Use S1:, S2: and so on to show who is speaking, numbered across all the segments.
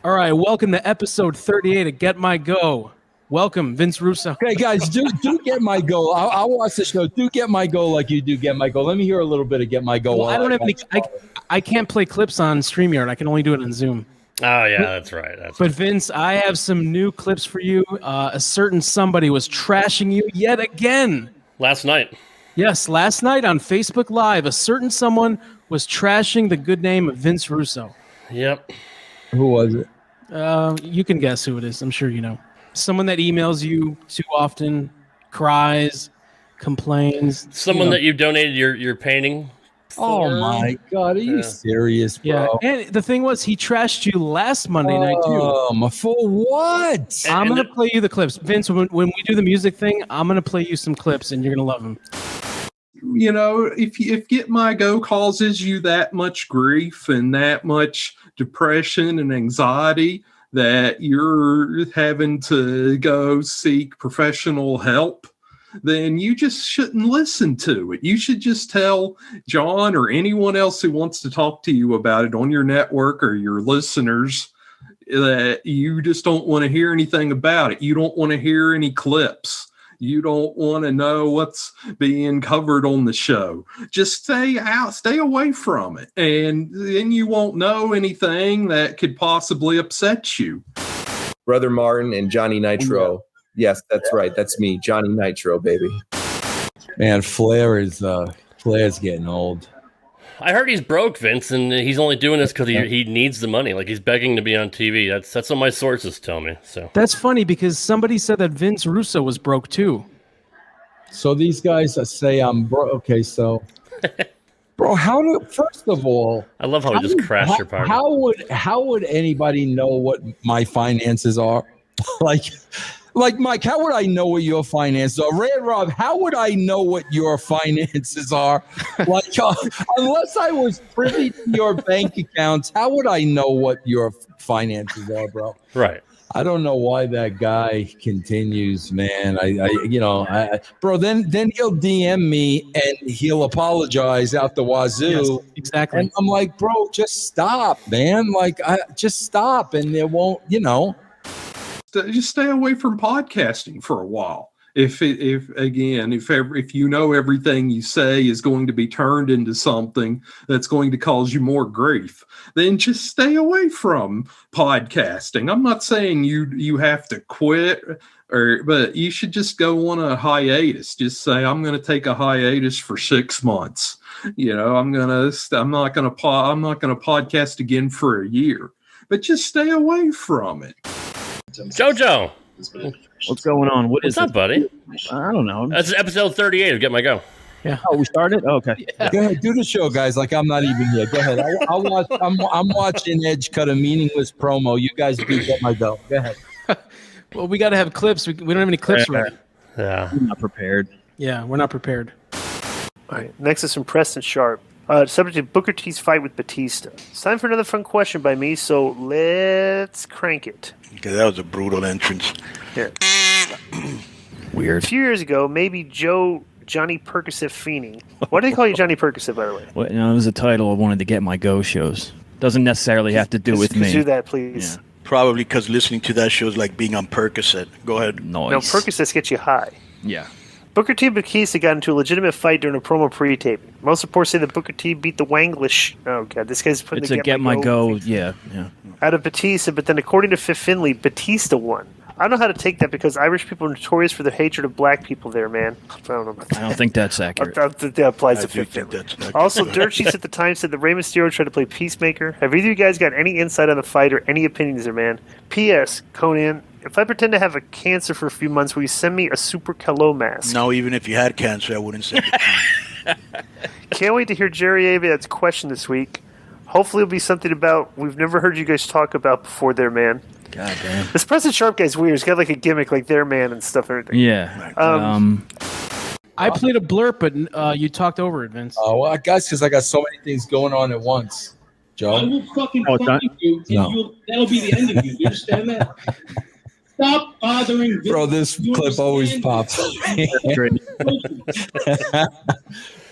S1: All right, welcome to episode 38 of Get My Go. Welcome, Vince Russo.
S2: Okay, guys, do Get My Go. I'll watch the show. Do Get My Go like you do Get My Go. Let me hear a little bit of Get My Go.
S1: Well, I don't have any. I can't play clips on StreamYard. I can only do it on Zoom.
S3: Oh, yeah, that's right.
S1: But Vince, I have some new clips for you. A certain somebody was trashing you yet again.
S3: Last night.
S1: Yes, last night on Facebook Live, a certain someone was trashing the good name of Vince Russo.
S3: Yep.
S2: Who was it?
S1: You can guess who it is. I'm sure you know. Someone that emails you too often, cries, complains.
S3: Someone that you donated your painting for.
S2: Oh, my God. Are you serious, bro?
S1: Yeah, and the thing was, he trashed you last Monday night, too.
S2: For what?
S1: I'm going to play you the clips. Vince, when we do the music thing, I'm going to play you some clips, and you're going to love them.
S4: You know, if Get My Go causes you that much grief and that much depression and anxiety that you're having to go seek professional help, then you just shouldn't listen to it. You should just tell John or anyone else who wants to talk to you about it on your network or your listeners that you just don't want to hear anything about it. You don't want to hear any clips. You don't want to know what's being covered on the show. Just stay away from it. And then you won't know anything that could possibly upset you.
S5: Brother Martin and Johnny Nitro. Yes, that's right. That's me, Johnny Nitro, baby.
S2: Man, Flair's getting old.
S3: I heard he's broke, Vince, and he's only doing this because he needs the money. Like, he's begging to be on TV. That's what my sources tell me. So
S1: that's funny because somebody said that Vince Russo was broke too.
S2: So these guys say I'm broke. Okay, so bro, first of all,
S3: I love how he just crashed your party.
S2: How would anybody know what my finances are? Like, Mike, how would I know what your finances are? Red Rob, how would I know what your finances are? Like, unless I was privy to your bank accounts, how would I know what your finances are, bro?
S3: Right.
S2: I don't know why that guy continues, man. Bro, then he'll DM me and he'll apologize out the wazoo.
S1: Yes, exactly.
S2: And I'm like, bro, just stop, man. Like, just stop, and it won't,
S4: Just stay away from podcasting for a while. If you know everything you say is going to be turned into something that's going to cause you more grief, then just stay away from podcasting. I'm not saying you have to quit, but you should just go on a hiatus. Just say, I'm going to take a hiatus for 6 months. I'm not going to podcast again for a year. But just stay away from it.
S3: Jojo,
S6: what's going on? What's
S3: up, buddy?
S6: I don't know.
S3: That's episode 38 of Get My Go.
S1: Yeah.
S6: Oh, we started? Oh, okay.
S1: Yeah.
S2: Go ahead, do the show, guys. Like I'm not even here. Go ahead. I'm watching Edge cut a meaningless promo. You guys do Get My Go. Go ahead.
S1: Well, we got to have clips. We don't have any clips ready.
S3: Yeah.
S6: I'm not prepared.
S1: Yeah, we're not prepared.
S7: All right. Next is from Preston Sharp. Subject of Booker T's fight with Batista. It's time for another fun question by me, so let's crank it.
S8: Okay, that was a brutal entrance.
S7: Here.
S6: Weird.
S7: A few years ago, maybe Jonny Percocet Feeney. Why do they call you Johnny Percocet, by the way?
S6: Well, it was a title of one of the Get My Go shows. Doesn't necessarily have to do with me.
S7: Do that, please.
S6: Yeah.
S8: Probably because listening to that show is like being on Percocet. Go ahead.
S7: No, Percocets get you high.
S6: Yeah.
S7: Booker T and Batista got into a legitimate fight during a promo pre-taping. Most reports say that Booker T beat the Wanglish. Oh god, this guy's putting
S6: it's
S7: the
S6: a Get My Go. Yeah.
S7: Out of Batista, but then according to Fifth Finley, Batista won. I don't know how to take that because Irish people are notorious for their hatred of black people there, man. I don't know about that.
S6: I don't think that's accurate.
S7: That applies to Fifth Finley. Also, Dirt Sheets at the time said that Rey Mysterio tried to play Peacemaker. Have either of you guys got any insight on the fight or any opinions there, man? P.S. Conan, if I pretend to have a cancer for a few months, will you send me a Super Calo mask?
S8: No, even if you had cancer, I wouldn't send it to you.
S7: Can't wait to hear Jerry Aviat's question this week. Hopefully it'll be something about we've never heard you guys talk about before there, man.
S6: God damn.
S7: This President Sharp guy's weird. He's got like a gimmick like their man and stuff and everything.
S6: Yeah.
S1: I played a blurb, but you talked over it, Vince.
S2: Oh, well, guys, because I got so many things going on at once. Joe?
S9: I will fucking find you, and that'll be the end of you. You understand that? Stop bothering Vince.
S2: Bro, this clip always pops.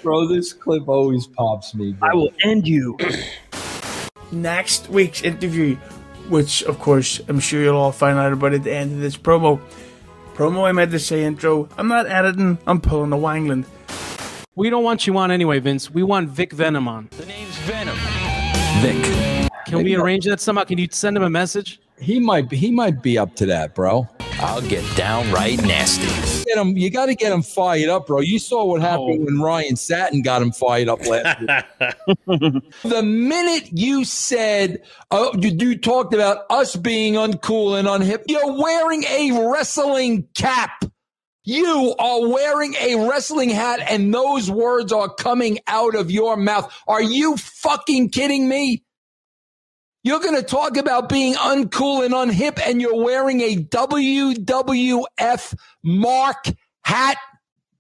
S2: Bro, this clip always pops me. Bro.
S6: I will end you.
S10: Next week's interview which of course I'm sure you'll all find out about at the end of this promo. I meant to say intro. I'm not editing, I'm pulling the Wangland.
S1: We don't want you on anyway, Vince. We want Vic Venom on.
S6: The name's Venom. Vic.
S1: Can we arrange that somehow? Can you send him a message?
S2: He might be up to that, bro.
S6: I'll get downright nasty.
S2: You got to get him fired up, bro. You saw what happened when Ryan Satin got him fired up last week. The minute you said, you talked about us being uncool and unhip, you're wearing a wrestling cap. You are wearing a wrestling hat, and those words are coming out of your mouth. Are you fucking kidding me? You're going to talk about being uncool and unhip, and you're wearing a WWF Mark hat?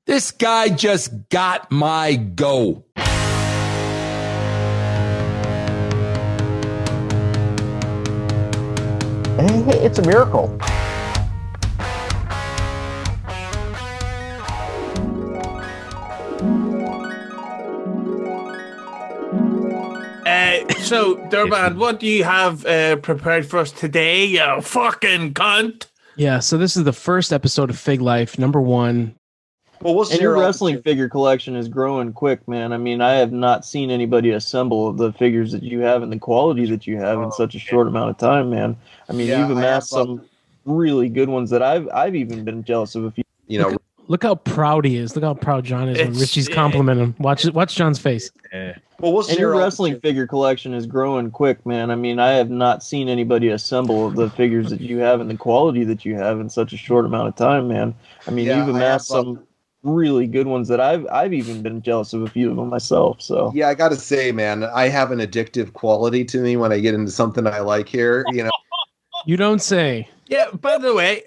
S2: This guy just got my go.
S11: Hey, it's a miracle.
S10: So, Durban, what do you have prepared for us today, you fucking cunt?
S1: Yeah, so this is the first episode of Fig Life, number 1.
S11: Well, we'll and your wrestling figure collection is growing quick, man. I mean, I have not seen anybody assemble the figures that you have and the quality that you have in such a short amount of time, man. I mean, you've amassed some really good ones that I've even been jealous of a few.
S5: You know,
S1: look how proud he is. Look how proud John is when Richie's complimenting him. Watch John's face.
S11: Well, and your wrestling figure collection is growing quick, man. I mean, I have not seen anybody assemble the figures that you have and the quality that you have in such a short amount of time, man. I mean, you've amassed some really good ones that I've even been jealous of a few of them myself. So
S5: yeah, I got to say, man, I have an addictive quality to me when I get into something I like here. You know,
S1: you don't say.
S10: Yeah. By the way,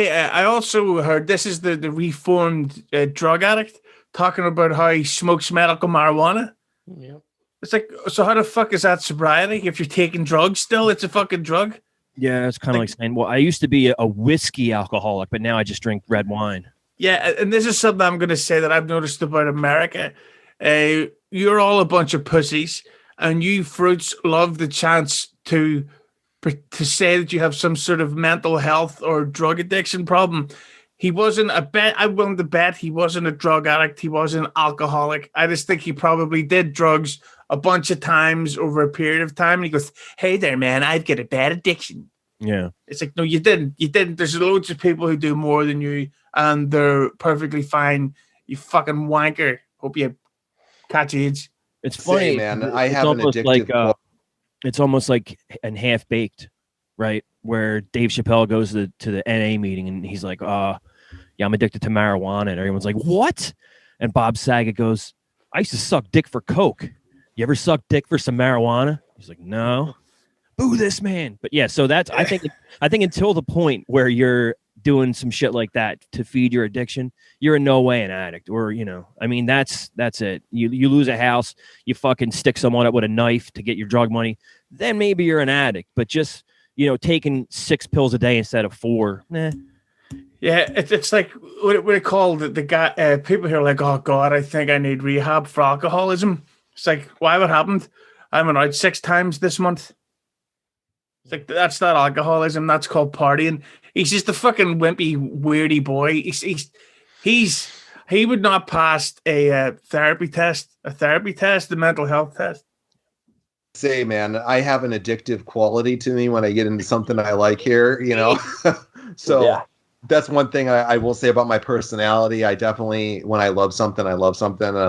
S10: I also heard this is the reformed drug addict talking about how he smokes medical marijuana.
S1: Yeah.
S10: It's like, so how the fuck is that sobriety? If you're taking drugs still, it's a fucking drug.
S6: Yeah, it's kind of like saying, well, I used to be a whiskey alcoholic, but now I just drink red wine.
S10: Yeah, and this is something I'm going to say that I've noticed about America. You're all a bunch of pussies, and you fruits love the chance to say that you have some sort of mental health or drug addiction problem. He wasn't I'm willing to bet he wasn't a drug addict. He wasn't an alcoholic. I just think he probably did drugs a bunch of times over a period of time. And he goes, hey there, man, I've got a bad addiction.
S6: Yeah.
S10: It's like, no, you didn't. You didn't. There's loads of people who do more than you, and they're perfectly fine. You fucking wanker. Hope you catch AIDS.
S6: It's funny,
S5: man. I have an addictive.
S6: Like, it's almost like an half baked, right? Where Dave Chappelle goes to the NA meeting and he's like, yeah, I'm addicted to marijuana. And everyone's like, what? And Bob Saget goes, I used to suck dick for coke. You ever suck dick for some marijuana? He's like, no. Boo this man. But yeah, so that's I think until the point where you're doing some shit like that to feed your addiction, you're in no way an addict. Or, you know, I mean, that's it. You lose a house, you fucking stick someone up with a knife to get your drug money, then maybe you're an addict. But just, you know, taking 6 pills a day instead of 4, nah.
S10: Yeah, it's like what it called the guy. People here are like, oh God, I think I need rehab for alcoholism. It's like, why? What happened? I went out 6 times this month. It's like, that's not alcoholism. That's called partying. He's just a fucking wimpy, weirdy boy. He would not pass a therapy test, the mental health test.
S5: Say, man, I have an addictive quality to me when I get into something I like here, you know? So yeah. That's one thing I will say about my personality. I definitely, when I love something, and I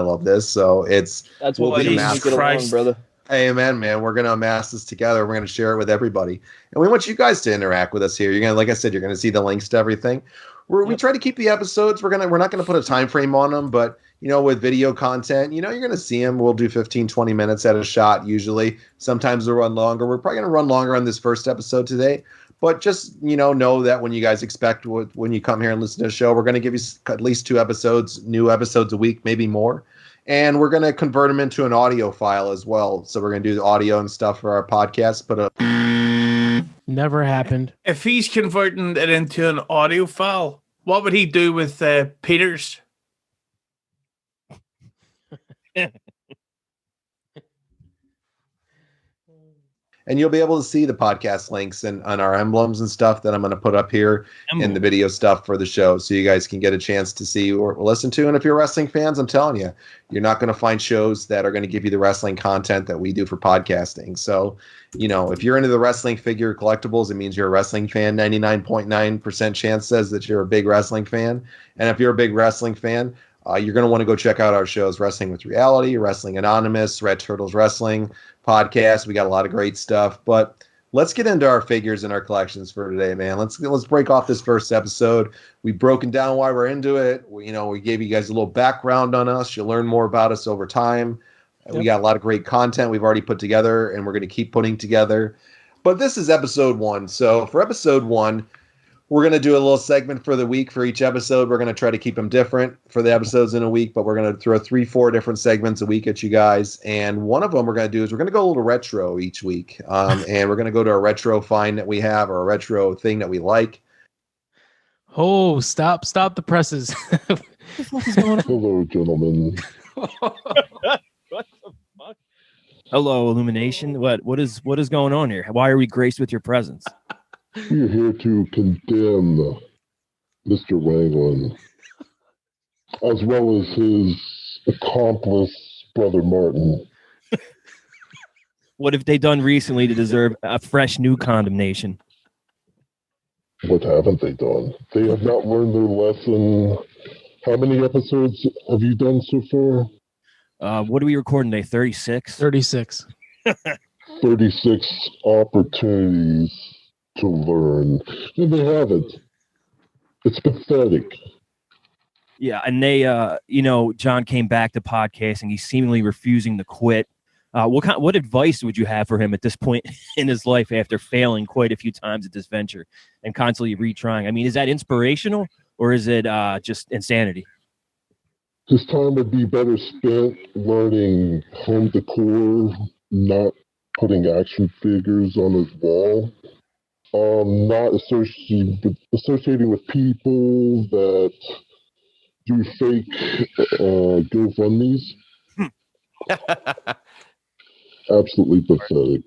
S5: love this. So
S11: that's what we get along, brother.
S5: Amen, man. We're going to amass this together. We're going to share it with everybody. And we want you guys to interact with us here. You're going to, like I said, you're going to see the links to everything. We try to keep the episodes. We're not going to put a time frame on them, but you know, with video content, you know, you're going to see them. We'll do 15, 20 minutes at a shot usually. Sometimes we'll run longer. We're probably going to run longer on this first episode today. But just, you know that when you guys expect when you come here and listen to the show, we're going to give you at least 2 episodes, new episodes a week, maybe more. And we're going to convert them into an audio file as well. So we're going to do the audio and stuff for our podcast. But
S1: never happened.
S10: If he's converting it into an audio file, what would he do with Peter's?
S5: And you'll be able to see the podcast links and on our emblems and stuff that I'm going to put up here in the video stuff for the show, so you guys can get a chance to see or listen to. And if you're wrestling fans, I'm telling you, you're not going to find shows that are going to give you the wrestling content that we do for podcasting. So, you know, if you're into the wrestling figure collectibles, it means you're a wrestling fan. 99.9% chance says that you're a big wrestling fan. And if you're a big wrestling fan, you're going to want to go check out our shows, Wrestling with Reality, Wrestling Anonymous, Red Turtles Wrestling podcast. We got a lot of great stuff. But let's get into our figures and our collections for today, man. Let's break off this first episode. We've broken down why we're into it. We gave you guys a little background on us. You'll learn more about us over time. Yep. We got a lot of great content we've already put together, and we're going to keep putting together. But this is episode 1. So for episode 1, we're going to do a little segment for the week for each episode. We're going to try to keep them different for the episodes in a week, but we're going to throw 3-4 different segments a week at you guys. And one of them we're going to do is we're going to go a little retro each week. And we're going to go to a retro find that we have or a retro thing that we like.
S1: Oh, stop the presses. What the fuck is going on?
S12: Hello, gentlemen.
S6: What the fuck? Hello, Illumination. What is going on here? Why are we graced with your presence?
S12: We're here to condemn Mr. Wanglin, as well as his accomplice, Brother Martin.
S6: What have they done recently to deserve a fresh new condemnation?
S12: What haven't they done? They have not learned their lesson. How many episodes have you done so far?
S6: What are we recording today? 36?
S1: 36.
S12: 36 opportunities to learn, and they haven't. It's pathetic.
S6: Yeah, and they, John came back to podcasting. He's seemingly refusing to quit. What advice would you have for him at this point in his life after failing quite a few times at this venture and constantly retrying? I mean, is that inspirational or is it just insanity?
S12: His time would be better spent learning home decor, not putting action figures on his wall. Not associating with people that do fake GoFundMes. Absolutely pathetic.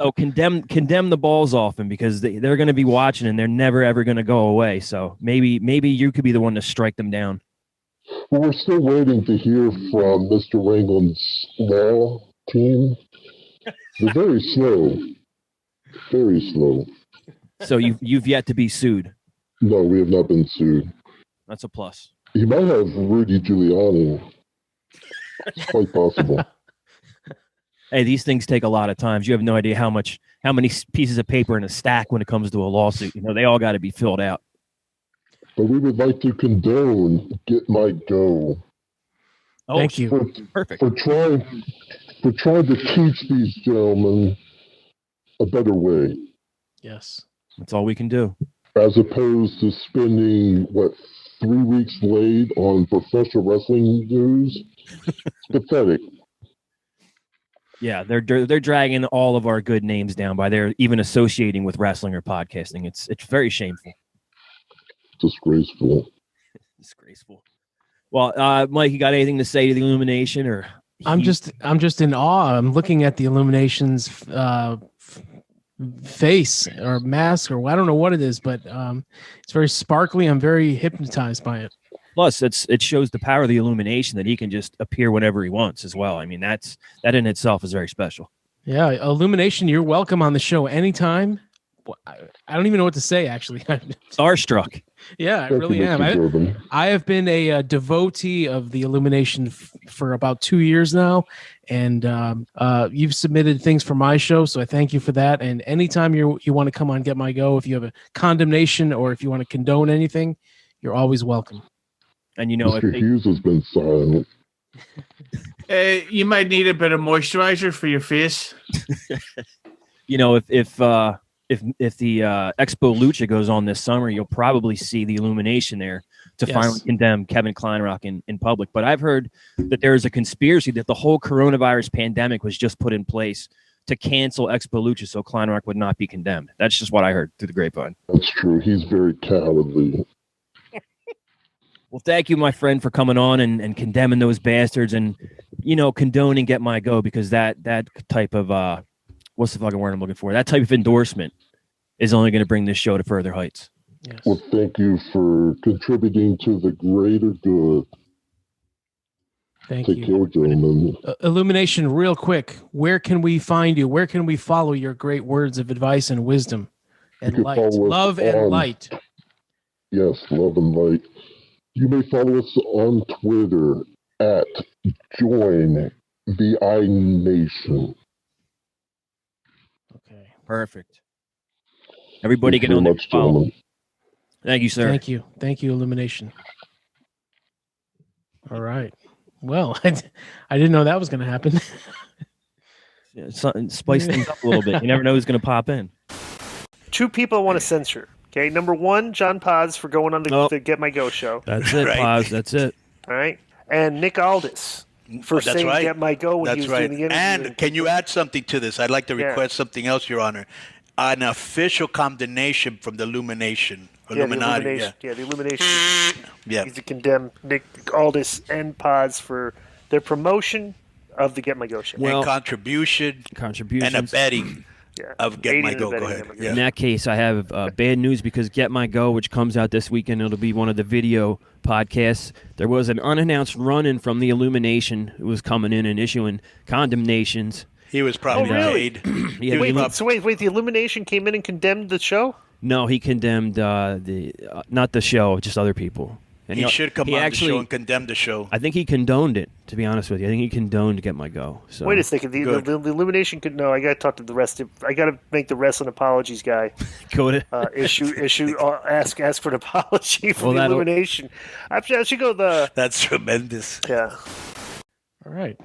S6: So condemn the balls off him, because they're going to be watching and they're never ever going to go away. So maybe you could be the one to strike them down.
S12: Well, we're still waiting to hear from Mr. Wanglin's law team. They're very slow. Very slow.
S6: So you've yet to be sued?
S12: No, we have not been sued.
S6: That's a plus.
S12: He might have Rudy Giuliani. It's quite possible.
S6: Hey, these things take a lot of time. You have no idea how many pieces of paper in a stack when it comes to a lawsuit. They all got to be filled out.
S12: But we would like to condone Get My Go.
S6: Oh,
S1: thank you.
S6: Perfect.
S12: For trying to teach these gentlemen a better way.
S1: Yes.
S6: That's all we can do.
S12: As opposed to spending, 3 weeks late on professional wrestling news? It's pathetic.
S6: Yeah, they're dragging all of our good names down by their even associating with wrestling or podcasting. It's very shameful.
S12: Disgraceful.
S6: Disgraceful. Well, Mike, you got anything to say to the Illumination, or
S1: I'm just in awe. I'm looking at the Illumination's face or mask, or I don't know what it is, but it's very sparkly. I'm very hypnotized by it.
S6: Plus, it shows the power of the Illumination that he can just appear whenever he wants as well. I mean, that in itself is very special. Yeah, Illumination, you're welcome on the show anytime. I don't even know what to say, actually. Starstruck. Yeah, I really am. I have been a devotee of the Illumination for about 2 years now, and you've submitted things for my show, so I thank you for that. And anytime you want to come on Get My Go, if you have a condemnation or if you want to condone anything, you're always welcome. And
S12: Mr. Hughes has been silent.
S10: You might need a bit of moisturizer for your face.
S6: If the Expo Lucha goes on this summer, you'll probably see the Illumination there to finally condemn Kevin Kleinrock in public. But I've heard that there is a conspiracy that the whole coronavirus pandemic was just put in place to cancel Expo Lucha so Kleinrock would not be condemned. That's just what I heard through the grapevine.
S12: That's true. He's very cowardly.
S6: Well, thank you, my friend, for coming on and condemning those bastards and, condoning Get My Go, because that type of what's the fucking word I'm looking for? That type of endorsement is only going to bring this show to further heights.
S1: Yes.
S12: Well, thank you for contributing to the greater good.
S1: Thank
S12: Take
S1: you.
S12: care, gentlemen.
S1: Illumination, real quick. Where can we find you? Where can we follow your great words of advice and wisdom and
S12: You can
S1: light?
S12: follow us
S1: Love and
S12: on-
S1: light.
S12: Yes, love and light. You may follow us on Twitter at Join the I Nation.
S1: Okay.
S6: Perfect. Everybody
S12: Thank
S6: get
S12: you
S6: on
S12: very
S6: there.
S12: much,
S6: Follow.
S12: gentlemen.
S6: Thank you, sir.
S1: Thank you. Thank you, Illumination. All right. Well, I didn't know that was going to happen.
S6: Spice things up a little bit. You never know who's going to pop in.
S7: 2 people I want to censure. Okay, number 1, John Paz for going on the Get My Go show.
S6: That's it,
S8: Right.
S6: Paz. That's it.
S7: All right, and Nick Aldis for
S8: That's
S7: saying
S8: right.
S7: Get My Go when
S8: That's
S7: he was
S8: right.
S7: doing the interview.
S8: And can you add something to this? I'd like to
S7: Yeah.
S8: request something else, Your Honor. An official condemnation from the Illumination. Illuminati.
S7: The Illumination.
S8: Yeah.
S7: He's to condemn Nick Aldis and Paz for their promotion of the Get My Go show.
S8: And contributions and abetting of Get My Go. Go ahead.
S6: In that case, I have bad news because Get My Go, which comes out this weekend, it'll be one of the video podcasts. There was an unannounced run-in from the Illumination who was coming in and issuing condemnations.
S8: He was probably paid.
S6: Yeah,
S7: Wait, the Illumination came in and condemned the show?
S6: No, he condemned not the show, just other people. And
S8: He should come on the show and condemn the show.
S6: I think he condoned it, to be honest with you. I think he condoned Get My Go. So.
S7: Wait a second. The Illumination could no. I got to talk to the rest. I got to make the wrestling apologies guy.
S6: Go to
S7: ask for an apology from the Illumination. I should go the.
S8: That's tremendous.
S7: Yeah.
S1: All right.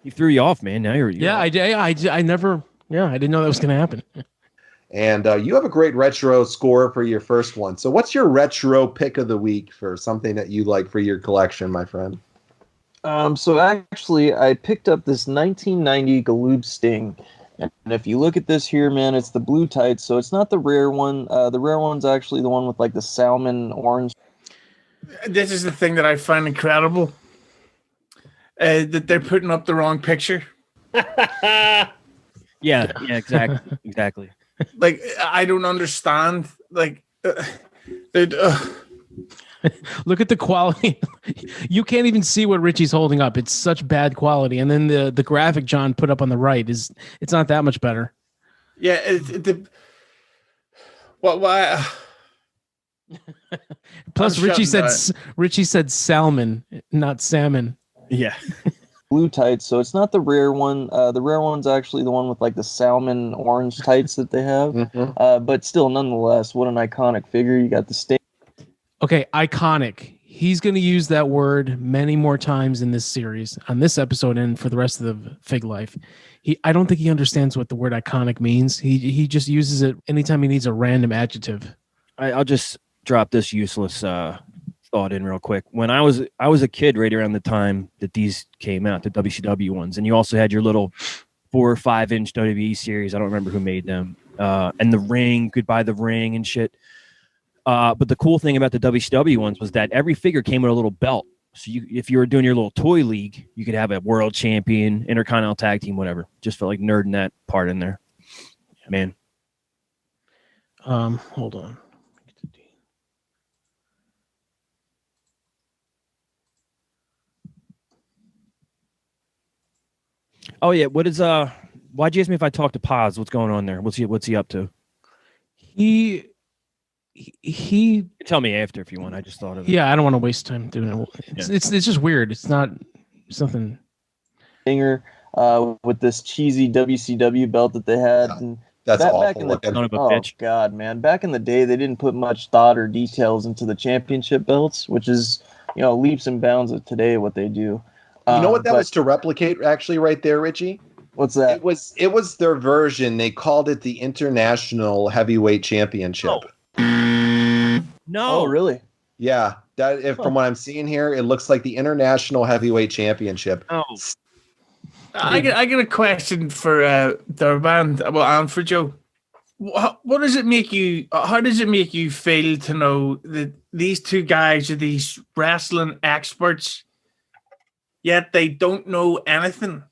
S6: He threw you off, man. Now you're.
S1: I never. Yeah, I didn't know that was going to happen.
S5: And you have a great retro score for your first one. So what's your retro pick of the week for something that you like for your collection, my friend?
S11: So actually, I picked up this 1990 Galoob Sting. And if you look at this here, man, it's the blue tights. So it's not the rare one. The rare one's actually the one with like the salmon orange.
S10: This is the thing that I find incredible. That they're putting up the wrong picture.
S6: Yeah, exactly.
S10: Like, I don't understand. Like,
S1: Look at the quality. You can't even see what Richie's holding up. It's such bad quality. And then the graphic John put up on the right it's not that much better.
S10: Yeah, why?
S1: Plus, Richie said salmon, not salmon.
S6: Yeah.
S11: Blue tights, so it's not the rare one. The rare one's actually the one with like the salmon orange tights that they have. But still, nonetheless, what an iconic figure. You got the state.
S1: Okay, iconic. He's going to use that word many more times in this series, on this episode, and for the rest of the Fig Life. I don't think he understands what the word iconic means. He just uses it anytime he needs a random adjective.
S6: I'll just drop this useless thought in real quick. When I was a kid right around the time that these came out, the WCW ones, and you also had your little 4 or 5 inch WWE series. I don't remember who made them. And the ring, could buy the ring and shit. But the cool thing about the WCW ones was that every figure came with a little belt. So if you were doing your little toy league, you could have a world champion, intercontinental tag team, whatever. Just felt like nerding that part in there. Man.
S1: Hold on.
S6: Oh yeah, what is why'd you ask me if I talked to Paz? What's going on there? What's he up to?
S1: He
S6: tell me after if you want. I just thought of it.
S1: Yeah, I don't want to waste time doing it. It's just weird. It's not something.
S11: Stinger with this cheesy WCW belt that they had. And
S5: that's awful.
S11: Back in the,
S6: Son of a bitch.
S11: God, man. Back in the day, they didn't put much thought or details into the championship belts, which is, leaps and bounds of today what they do.
S5: You know what that was to replicate, actually, right there, Richie?
S11: What's that?
S5: It was their version. They called it the International Heavyweight Championship.
S6: No.
S11: Oh, really?
S5: Yeah. From what I'm seeing here, it looks like the International Heavyweight Championship.
S6: Oh.
S10: I got a question for their band, and for Joe. What does it make you? How does it make you feel to know that these two guys are these wrestling experts, yet they don't know anything?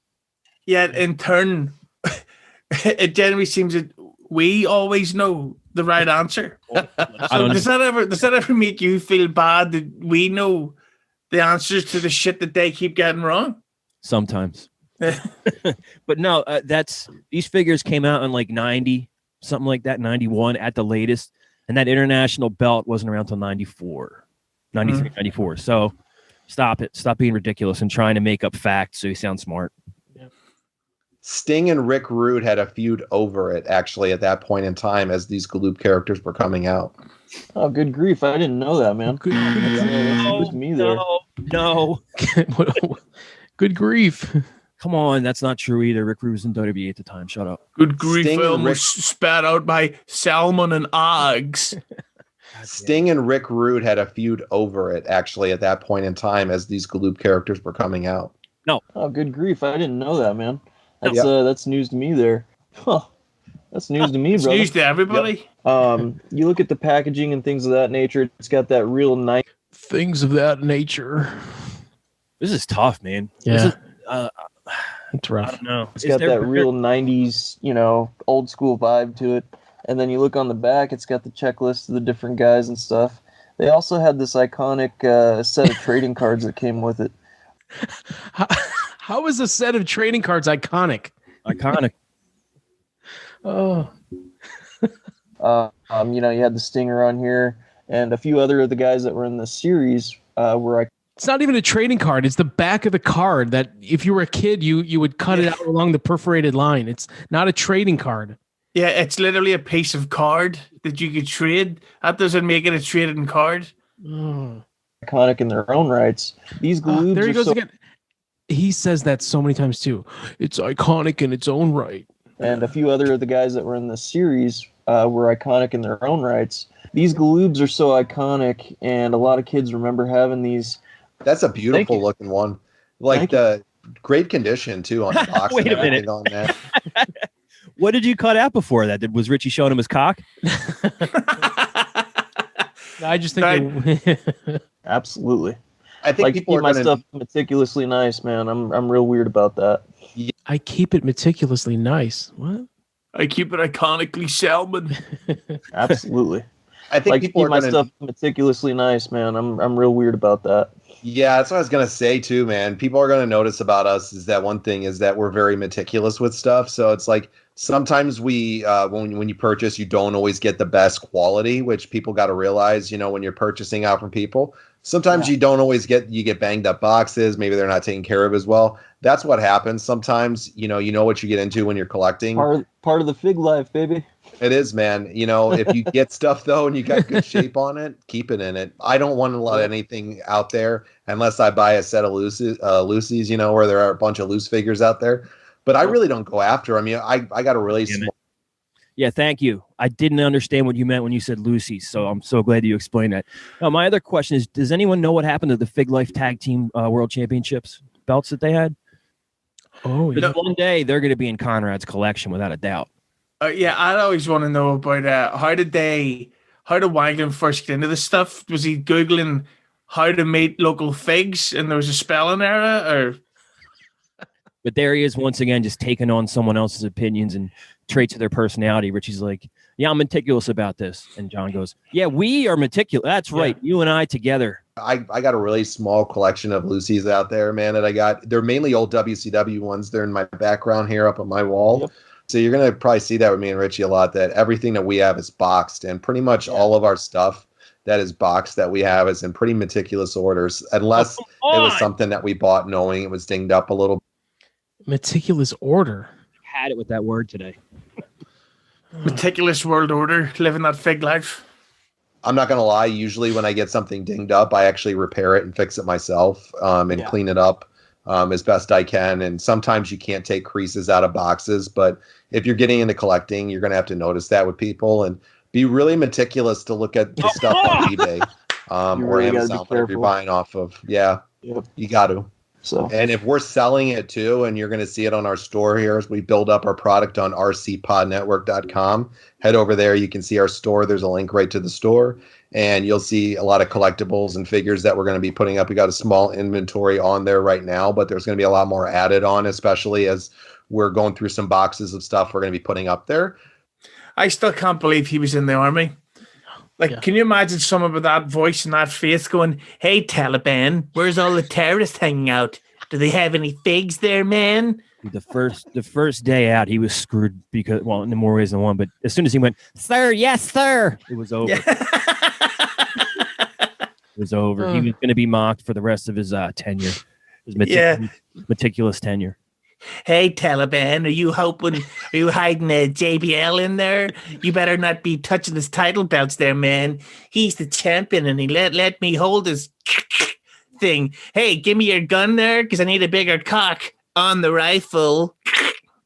S10: Yet in turn, it generally seems that we always know the right answer. So does that ever make you feel bad that we know the answers to the shit that they keep getting wrong?
S6: Sometimes. But no, these figures came out in like 90, something like that, 91 at the latest. And that international belt wasn't around until 94, 93, 94. So stop it. Stop being ridiculous and trying to make up facts so you sound smart.
S5: Sting and Rick Rude had a feud over it, actually, at that point in time as these Galoob characters were coming out.
S11: Oh, good grief. I didn't know that, man. That's me there.
S6: No.
S1: Good grief.
S6: Come on, that's not true either. Rick Rude was in WWE at the time. Shut up.
S10: Good grief, I almost spat out by salmon and eggs.
S5: Sting and Rick Rude had a feud over it, actually, at that point in time as these Galoob characters were coming out.
S6: No.
S11: Oh, good grief. I didn't know that, man. That's news to me there. Huh. That's news to me,
S10: it's
S11: brother.
S10: News to everybody.
S11: You look at the packaging and things of that nature, it's got that real nice
S1: things of that nature.
S6: This is tough, man.
S1: Yeah. It's rough.
S6: I don't know.
S11: It's got that real 90s, old school vibe to it. And then you look on the back, it's got the checklist of the different guys and stuff. They also had this iconic set of trading cards that came with it.
S1: How is a set of trading cards iconic?
S6: Iconic.
S1: Oh.
S11: You had the Stinger on here, and a few other of the guys that were in the series were.
S1: It's not even a trading card. It's the back of the card that if you were a kid, you would cut it out along the perforated line. It's not a trading card.
S10: Yeah, it's literally a piece of card that you could trade. That doesn't make it a trading card.
S11: Iconic in their own rights. These Galoobs
S1: there he goes again. He says that so many times too. It's iconic in its own right.
S11: And a few other of the guys that were in the series were iconic in their own rights. These Galoobs are so iconic, and a lot of kids remember having these.
S5: That's a beautiful looking one. Like the great condition too on the box.
S6: Wait a minute.
S5: On that.
S6: What did you cut out before that? Was Richie showing him his cock?
S1: I just think
S11: absolutely.
S5: I think people
S11: keep
S5: are
S11: my stuff meticulously nice, man. I'm real weird about that.
S1: I keep it meticulously nice. What?
S10: I keep it iconically salmon.
S11: Absolutely.
S5: I think people
S11: keep
S5: are
S11: my
S5: gonna...
S11: stuff meticulously nice, man. I'm real weird about that.
S5: Yeah, that's what I was gonna say too, man. People are gonna notice about us is that one thing is that we're very meticulous with stuff. So it's like sometimes we when you purchase, you don't always get the best quality, which people got to realize. When you're purchasing out from people, sometimes you don't always get banged up boxes. Maybe they're not taken care of as well. That's what happens. Sometimes you know what you get into when you're collecting.
S11: Part of the fig life, baby.
S5: It is, man. If you get stuff though and you got good shape on it, keep it in it. I don't want to let anything out there unless I buy a set of loosies, where there are a bunch of loose figures out there. But I really don't go after. I mean, I got a really small.
S6: Yeah, thank you. I didn't understand what you meant when you said Lucy's, so I'm so glad you explained that. Now, my other question is, does anyone know what happened to the Fig Life Tag Team World Championships belts that they had?
S1: Oh, yeah.
S6: One day they're going to be in Conrad's collection without a doubt.
S10: Yeah, I'd always want to know about how did Wangland first get into this stuff? Was he Googling how to make local figs and there was a spelling error?
S6: But there he is once again, just taking on someone else's opinions and traits of their personality. Richie's like, yeah, I'm meticulous about this. And John goes, yeah, we are meticulous. That's right. You and I together.
S5: I got a really small collection of Lucy's out there, man, that I got. They're mainly old WCW ones. They're in my background here up on my wall. Yep. So you're going to probably see that with me and Richie a lot, that everything that we have is boxed, and pretty much all of our stuff that is boxed that we have is in pretty meticulous orders, unless it was something that we bought knowing it was dinged up a little.
S1: Meticulous order.
S6: Had it with that word today.
S10: Meticulous world order, living that fig life.
S5: I'm not going to lie. Usually when I get something dinged up, I actually repair it and fix it myself and clean it up as best I can. And sometimes you can't take creases out of boxes, but if you're getting into collecting, you're going to have to notice that with people and be really meticulous to look at the stuff on eBay or Amazon, whatever you're buying off of. Yeah, you got to.
S11: So,
S5: and if we're selling it too, and you're going to see it on our store here as we build up our product on rcpodnetwork.com, head over there. You can see our store. There's a link right to the store, and you'll see a lot of collectibles and figures that we're going to be putting up. We got a small inventory on there right now, but there's going to be a lot more added on, especially as we're going through some boxes of stuff we're going to be putting up there.
S10: I still can't believe he was in the army. Like,
S1: Yeah.
S10: can you imagine someone with that voice and that face going, "Hey, Taliban, where's all the terrorists hanging out? Do they have any figs there, man?"
S6: The first day out, he was screwed because, well, in more ways than one. But as soon as he went, "Sir, yes, sir," it was over. It was over. He was going to be mocked for the rest of his tenure, his meticulous tenure.
S10: "Hey, Taliban, are you hiding a JBL in there? You better not be touching his title belts there, man. He's the champion, and he let me hold his thing. Hey, give me your gun there, because I need a bigger cock on the rifle."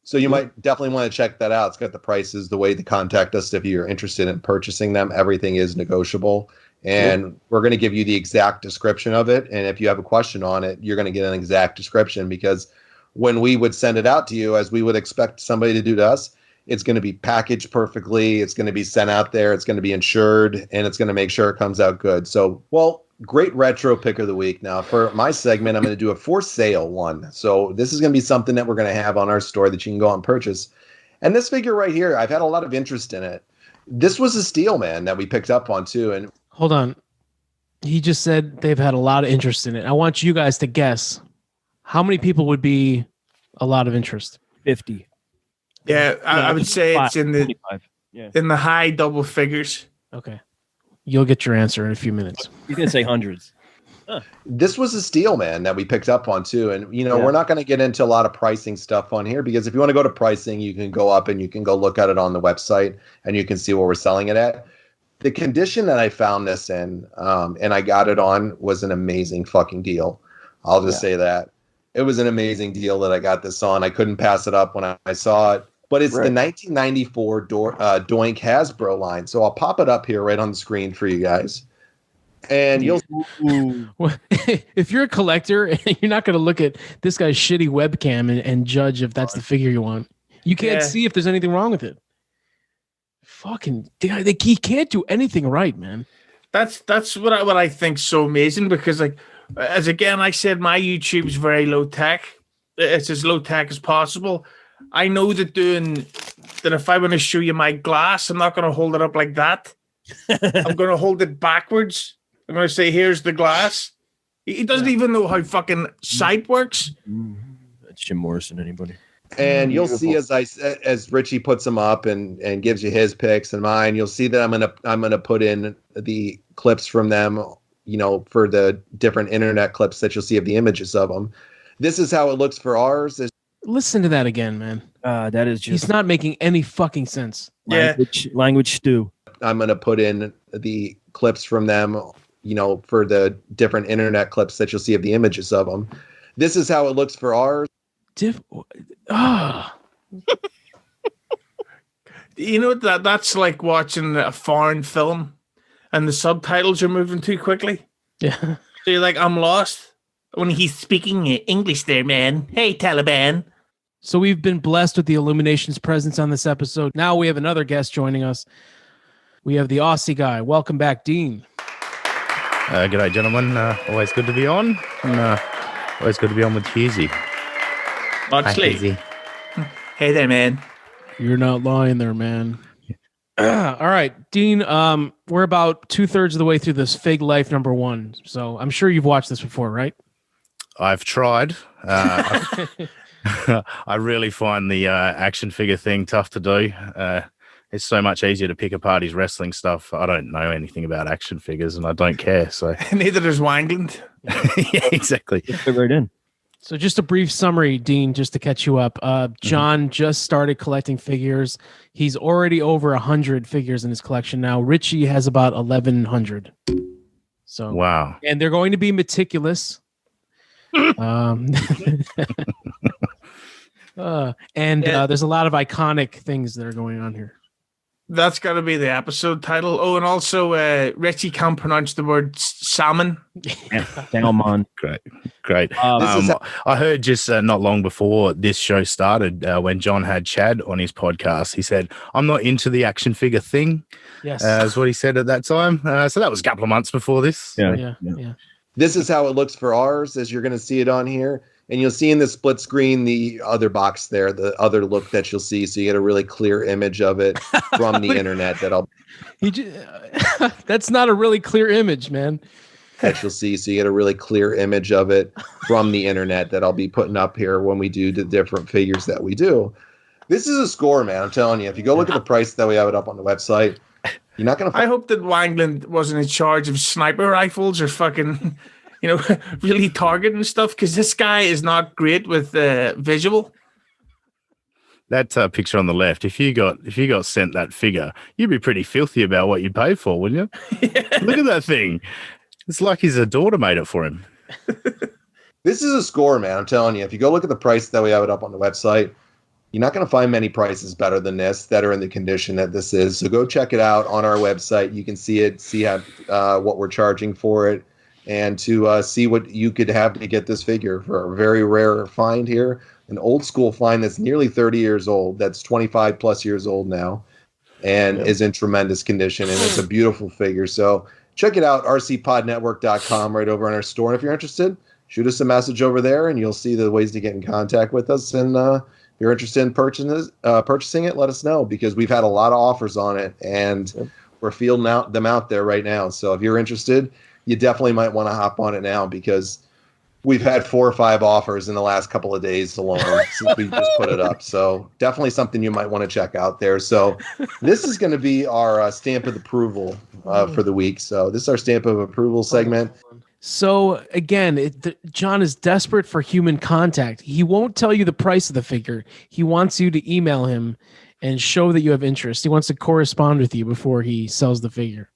S5: So you might definitely want to check that out. It's got the prices, the way to contact us if you're interested in purchasing them. Everything is negotiable. And we're going to give you the exact description of it. And if you have a question on it, you're going to get an exact description, because when we would send it out to you, as we would expect somebody to do to us, it's going to be packaged perfectly. It's going to be sent out there. It's going to be insured, and it's going to make sure it comes out good. So, well, great retro pick of the week. Now, for my segment, I'm going to do a for sale one. So this is going to be something that we're going to have on our store that you can go out and purchase. And this figure right here, I've had a lot of interest in it. This was a steal, man, that we picked up on too. And
S1: Hold on. He just said they've had a lot of interest in it. I want you guys to guess how many people would be a lot of interest.
S6: 50.
S10: Yeah, I would say it's in the
S6: 25. Yeah.
S10: in the high double figures.
S1: Okay. You'll get your answer in a few minutes.
S6: He's going to say hundreds.
S5: this was a steal, man, that we picked up on too. And, you know, we're not going to get into a lot of pricing stuff on here, because if you want to go to pricing, you can go up and you can go look at it on the website and you can see where we're selling it at. The condition that I found this in, and I got it on, was an amazing fucking deal. I'll just say that. It was an amazing deal that I got this on. I couldn't pass it up when I saw it. But it's the 1994 Doink Hasbro line. So I'll pop it up here right on the screen for you guys. And you'll
S1: if you're a collector, you're not going to look at this guy's shitty webcam and judge if that's the figure you want. You can't see if there's anything wrong with it. Fucking, he can't do anything right, man.
S10: That's what I think's so amazing, because, like, as again I said, my YouTube's very low tech. It's as low tech as possible. I know that if I want to show you my glass, I'm not going to hold it up like that. I'm going to hold it backwards. I'm going to say, "Here's the glass." He doesn't even know how fucking sight works.
S6: That's Jim Morrison. Anybody?
S5: And you'll see as Richie puts them up and gives you his picks and mine, you'll see that I'm gonna put in the clips from them, you know, for the different internet clips that you'll see of the images of them. This is how it looks for ours.
S1: Listen to that again, man.
S6: That is just,
S1: he's not making any fucking sense.
S6: Language stew.
S5: I'm gonna put in the clips from them, you know, for the different internet clips that you'll see of the images of them. This is how it looks for ours.
S10: You know, that's like watching a foreign film and the subtitles are moving too quickly.
S1: Yeah.
S10: So you're like, I'm lost when he's speaking English there, man. "Hey, Taliban."
S1: So we've been blessed with the Illumination's presence on this episode. Now we have another guest joining us. We have the Aussie Guy. Welcome back, Dean.
S13: G'day, gentlemen. Always good to be on. And always good to be on with Hughezy.
S10: Hughezy. Hey there, man.
S1: You're not lying there, man. All right, Dean, we're about 2/3 of the way through this Fig Life #1. So I'm sure you've watched this before, right?
S13: I've tried. I really find the action figure thing tough to do. It's so much easier to pick apart his wrestling stuff. I don't know anything about action figures, and I don't care. So
S10: neither does Wangland.
S13: Yeah, exactly.
S6: Fit right in.
S1: So just a brief summary, Dean, just to catch you up. John just started collecting figures. He's already over 100 figures in his collection now. Richie has about 1,100. So
S13: wow.
S1: And they're going to be meticulous. There's a lot of iconic things that are going on here.
S10: That's got to be the episode title. Oh, and also Richie can't pronounce the word salmon.
S6: Salmon.
S13: Great. I heard just not long before this show started, when John had Chad on his podcast, he said, "I'm not into the action figure thing."
S1: Yes.
S13: Is what he said at that time. So that was a couple of months before this.
S1: Yeah.
S5: This is how it looks for ours, as you're going to see it on here. And you'll see in the split screen the other box there, the other look that you'll see. So you get a really clear image of it from the internet
S1: that's not a really clear image, man.
S5: That you'll see. So you get a really clear image of it from the internet that I'll be putting up here when we do the different figures that we do. This is a score, man. I'm telling you. If you go look at the price that we have it up on the website, you're not going to.
S10: I hope that Wangland wasn't in charge of sniper rifles or fucking, really targeting stuff, because this guy is not great with visual.
S13: That picture on the left, if you got sent that figure, you'd be pretty filthy about what you'd pay for, wouldn't you? Yeah. Look at that thing. It's like his daughter made it for him.
S5: This is a score, man. I'm telling you. If you go look at the price that we have it up on the website, you're not going to find many prices better than this that are in the condition that this is. So go check it out on our website. You can see it, see how what we're charging for it, and to see what you could have to get this figure for a very rare find here. An old school find that's nearly 30 years old. That's 25 plus years old now, and is in tremendous condition. And it's a beautiful figure. So check it out, rcpodnetwork.com, right over on our store. And if you're interested, shoot us a message over there, and you'll see the ways to get in contact with us. And if you're interested in purchasing it, let us know, because we've had a lot of offers on it, and we're fielding them out there right now. So if you're interested, you definitely might want to hop on it now, because we've had 4 or 5 offers in the last couple of days alone since we just put it up. So definitely something you might want to check out there. So this is going to be our stamp of approval for the week. So this is our stamp of approval segment.
S1: So again, John is desperate for human contact. He won't tell you the price of the figure. He wants you to email him and show that you have interest. He wants to correspond with you before he sells the figure.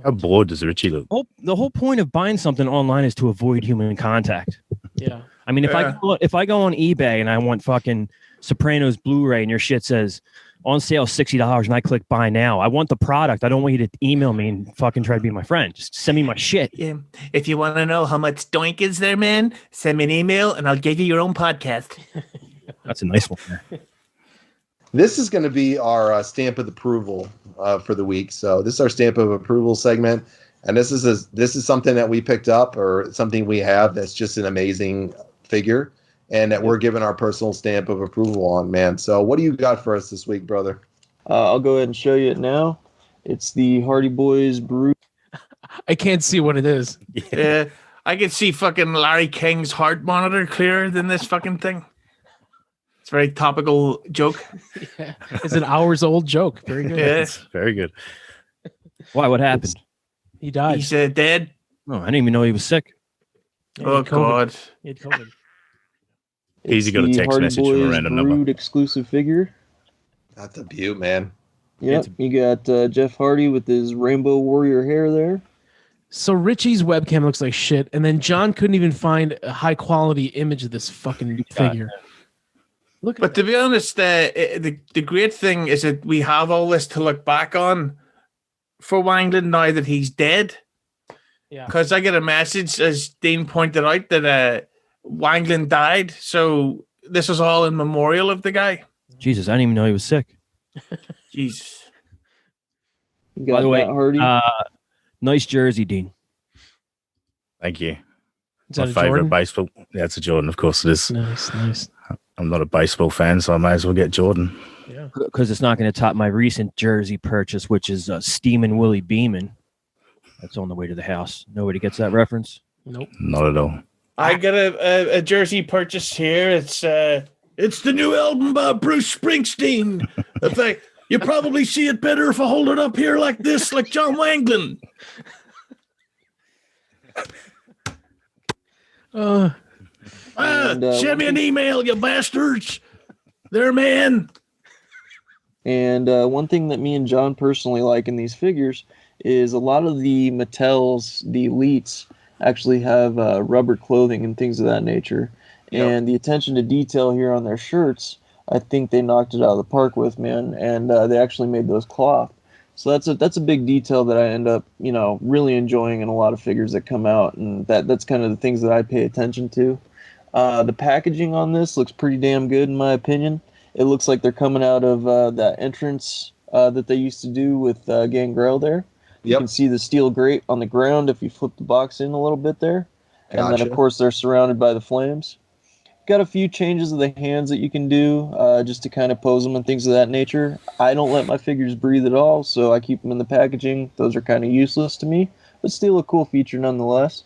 S13: How bored does Richie look?
S6: The whole point of buying something online is to avoid human contact.
S1: Yeah.
S6: I mean, if I go on eBay and I want fucking Sopranos Blu-ray and your shit says on sale $60 and I click buy now, I want the product. I don't want you to email me and fucking try to be my friend. Just send me my shit.
S10: Yeah. If you want to know how much doink is there, man, send me an email and I'll give you your own podcast.
S6: That's a nice one.
S5: This is going to be our stamp of approval for the week. So this is our stamp of approval segment, and this is something that we picked up, or something we have that's just an amazing figure, and that we're giving our personal stamp of approval on, man. So what do you got for us this week, brother?
S11: I'll go ahead and show you it now. It's the Hardy Boys Brew.
S1: I can't see what it is.
S10: Yeah, I can see fucking Larry King's heart monitor clearer than this fucking thing. It's a very topical joke.
S1: Yeah. It's an hours-old joke. Very good.
S10: Yeah.
S13: Very good.
S6: Why? What happened?
S1: He died.
S10: He's dead.
S6: Oh, I didn't even know he was sick.
S1: Yeah,
S10: oh, God.
S1: He had COVID.
S13: Easy got a text
S11: Hardy
S13: message
S11: Boys
S13: from a random
S11: Brood
S13: number.
S11: Exclusive figure.
S5: That's a beaut, man.
S11: Yep, you got Jeff Hardy with his Rainbow Warrior hair there.
S1: So Richie's webcam looks like shit, and then John couldn't even find a high-quality image of this fucking figure.
S10: But to be honest, the great thing is that we have all this to look back on for Wangland now that he's dead.
S1: Yeah.
S10: Because I get a message, as Dean pointed out, that Wangland died. So this was all in memorial of the guy.
S6: Jesus, I didn't even know he was sick.
S10: Jesus.
S6: By the way, nice jersey, Dean.
S13: Thank you.
S1: Is
S13: My
S1: that a
S13: favorite
S1: Jordan?
S13: baseball. Yeah, it's a Jordan, of course it is.
S1: Nice.
S13: I'm not a baseball fan, so I may as well get Jordan.
S1: Yeah.
S6: Because it's not going to top my recent jersey purchase, which is Steamin' Willie Beeman. That's on the way to the house. Nobody gets that reference?
S1: Nope.
S13: Not at all.
S10: I got a jersey purchase here. It's the new album by Bruce Springsteen. In fact, you probably see it better if I hold it up here like this, like John Wangland. Send me an email, you bastards. There, man.
S11: And one thing that me and John personally like in these figures is a lot of the Mattels, the Elites, actually have rubber clothing and things of that nature. Yep. And the attention to detail here on their shirts, I think they knocked it out of the park with, man. And they actually made those cloth. So that's a big detail that I end up, really enjoying in a lot of figures that come out. And that's kind of the things that I pay attention to. The packaging on this looks pretty damn good, in my opinion. It looks like they're coming out of that entrance that they used to do with Gangrel there. You can see the steel grate on the ground if you flip the box in a little bit there. And then,
S5: Gotcha.
S11: of course, they're surrounded by the flames. Got a few changes of the hands that you can do just to kind of pose them and things of that nature. I don't let my figures breathe at all, so I keep them in the packaging. Those are kind of useless to me, but still a cool feature nonetheless.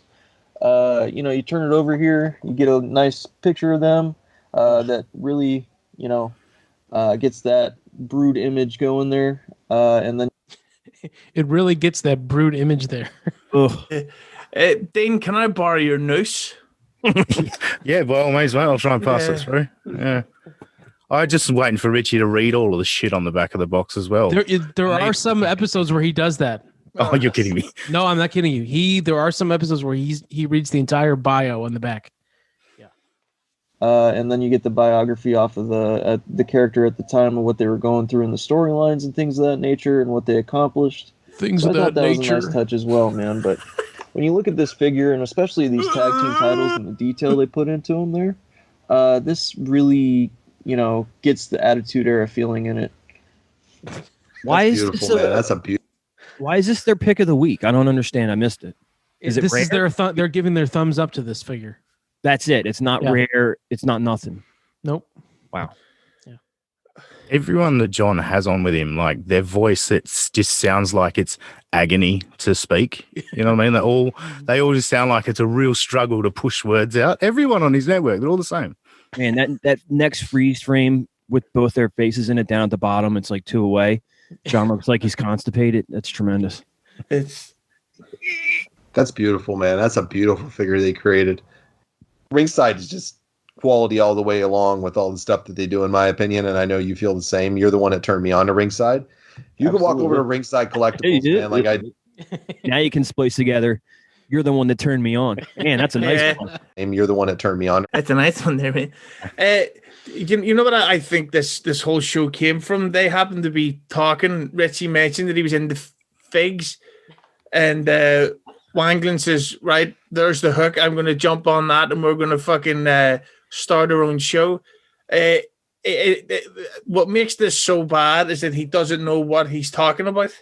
S11: You turn it over here, you get a nice picture of them that really, gets that brood image going there. And then
S1: It really gets that brood image there.
S10: Dean, can I borrow your noose?
S13: Yeah, by all means, mate. I'll try and pass it through. Yeah. I just waiting for Richie to read all of the shit on the back of the box as well.
S1: There are some episodes where he does that.
S13: Oh, you're kidding me.
S1: No, I'm not kidding you. There are some episodes where he reads the entire bio on the back.
S11: And then you get the biography off of the character at the time of what they were going through in the storylines and things of that nature and what they accomplished.
S1: Things
S11: so
S1: of
S11: I thought
S1: that
S11: was
S1: nature.
S11: a nice touch as well, man. But when you look at this figure, and especially these tag team titles and the detail they put into them there, this really, gets the Attitude Era feeling in it.
S6: Why is
S5: beautiful,
S6: this
S5: man. That's a beautiful.
S6: Why is this their pick of the week? I don't understand. I missed it. Is it
S1: This
S6: rare?
S1: is they're giving their thumbs up to this figure.
S6: That's it. It's not rare. It's not nothing.
S1: Nope.
S6: Wow.
S13: Everyone that John has on with him, like their voice, just sounds like it's agony to speak. You know what I mean? They all just sound like it's a real struggle to push words out. Everyone on his network, they're all the same.
S6: Man, that next freeze frame with both their faces in it down at the bottom, it's like 2 away. John looks like he's constipated. That's tremendous.
S5: That's beautiful, man. That's a beautiful figure they created. Ringside is just quality all the way along with all the stuff that they do, in my opinion, and I know you feel the same. You're the one that turned me on to Ringside. You can walk over to Ringside Collectibles, man. Like I
S6: now you can splice together. You're the one that turned me on. Man, that's a nice one.
S5: You're the one that turned me on.
S10: That's a nice one there, man. You know what I think this whole show came from? They happened to be talking. Richie mentioned that he was in the figs, and Wanglin says, right, there's the hook. I'm going to jump on that, and we're going to fucking start our own show. What makes this so bad is that he doesn't know what he's talking about.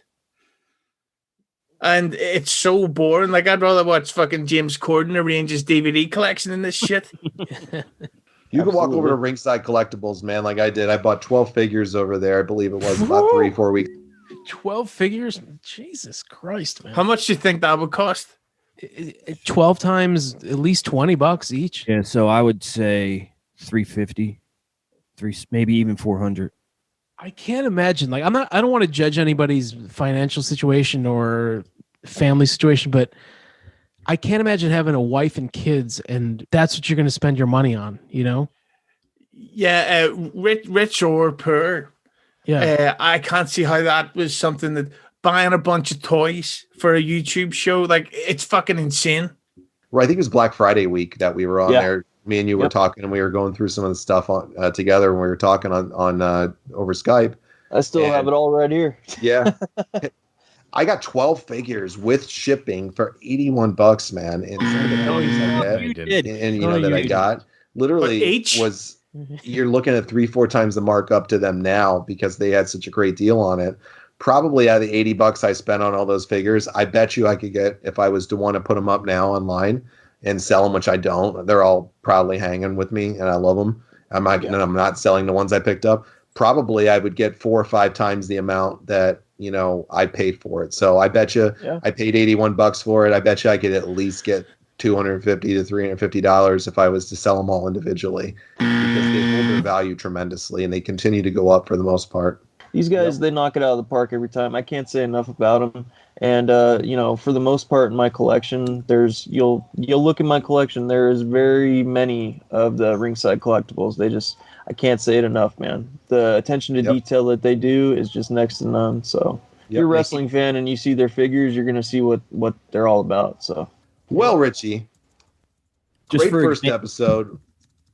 S10: And it's so boring. Like, I'd rather watch fucking James Corden arrange his DVD collection than this shit.
S5: You can walk over to Ringside Collectibles, man, like I did. I bought 12 figures over there. I believe it was about 3-4 weeks.
S1: 12 figures? Jesus Christ, man.
S10: How much do you think that would cost?
S1: 12 times at least $20 each.
S6: Yeah, so I would say $350, maybe even $400.
S1: I can't imagine. Like, I don't want to judge anybody's financial situation or family situation, but I can't imagine having a wife and kids and that's what you're going to spend your money on, you know?
S10: Yeah, rich or poor.
S1: Yeah.
S10: I can't see how that was something that buying a bunch of toys for a YouTube show, like, it's fucking insane.
S5: Well, I think it was Black Friday week that we were on there. Me and you were talking, and we were going through some of the stuff on together, and we were talking on over Skype.
S11: I still have it all right here.
S5: Yeah. I got 12 figures with shipping for $81, man. And I got literally was you're looking at 3-4 times the markup to them now because they had such a great deal on it. Probably out of the $80 I spent on all those figures, I bet you I could get, if I was to want to put them up now online and sell them, which I don't. They're all proudly hanging with me, and I love them. I'm not selling the ones I picked up. Probably I would get 4 or 5 times the amount that I paid for it. So I bet you I paid $81 for it. I bet you I could at least get $250 to $350 if I was to sell them all individually, because they hold their value tremendously and they continue to go up for the most part.
S11: These guys, they knock it out of the park every time. I can't say enough about them. And for the most part in my collection, you'll look in my collection. There is very many of the Ringside Collectibles. I can't say it enough, man. The attention to detail that they do is just next to none. So if you're a wrestling fan and you see their figures, you're gonna see what they're all about. So
S5: well, Richie,
S6: Just
S5: great
S6: for
S5: first episode.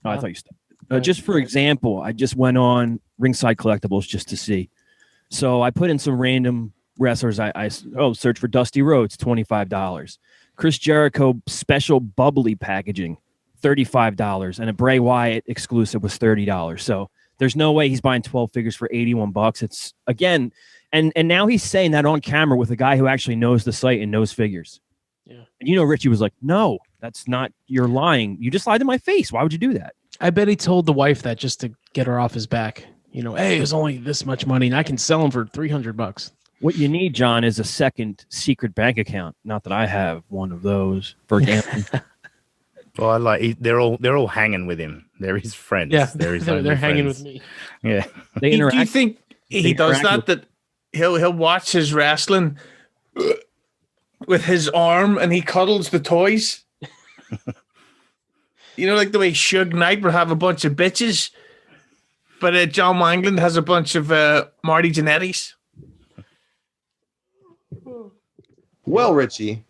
S6: Oh, I thought you stopped. Just for example, I just went on Ringside Collectibles just to see. So I put in some random wrestlers. I search for Dusty Rhodes, $25. Chris Jericho special bubbly packaging, $35, and a Bray Wyatt exclusive was $30. So there's no way he's buying 12 figures for $81. It's again, and now he's saying that on camera with a guy who actually knows the site and knows figures.
S1: Yeah.
S6: And Richie was like, no, that's not, you're lying. You just lied to my face. Why would you do that?
S1: I bet he told the wife that just to get her off his back. Hey, it's only this much money and I can sell him for $300.
S6: What you need, John, is a second secret bank account. Not that I have one of those for gambling.
S13: Well, they're all hanging with him. They're his friends.
S1: Yeah,
S13: they're
S1: hanging
S13: friends.
S1: with me.
S13: Yeah.
S6: They
S10: Do
S6: interact.
S10: you think he does that? That he'll watch his wrestling with his arm and he cuddles the toys. Like the way Suge Knight would have a bunch of bitches, but John Wangland has a bunch of Marty Jannetty's.
S5: Well, Richie,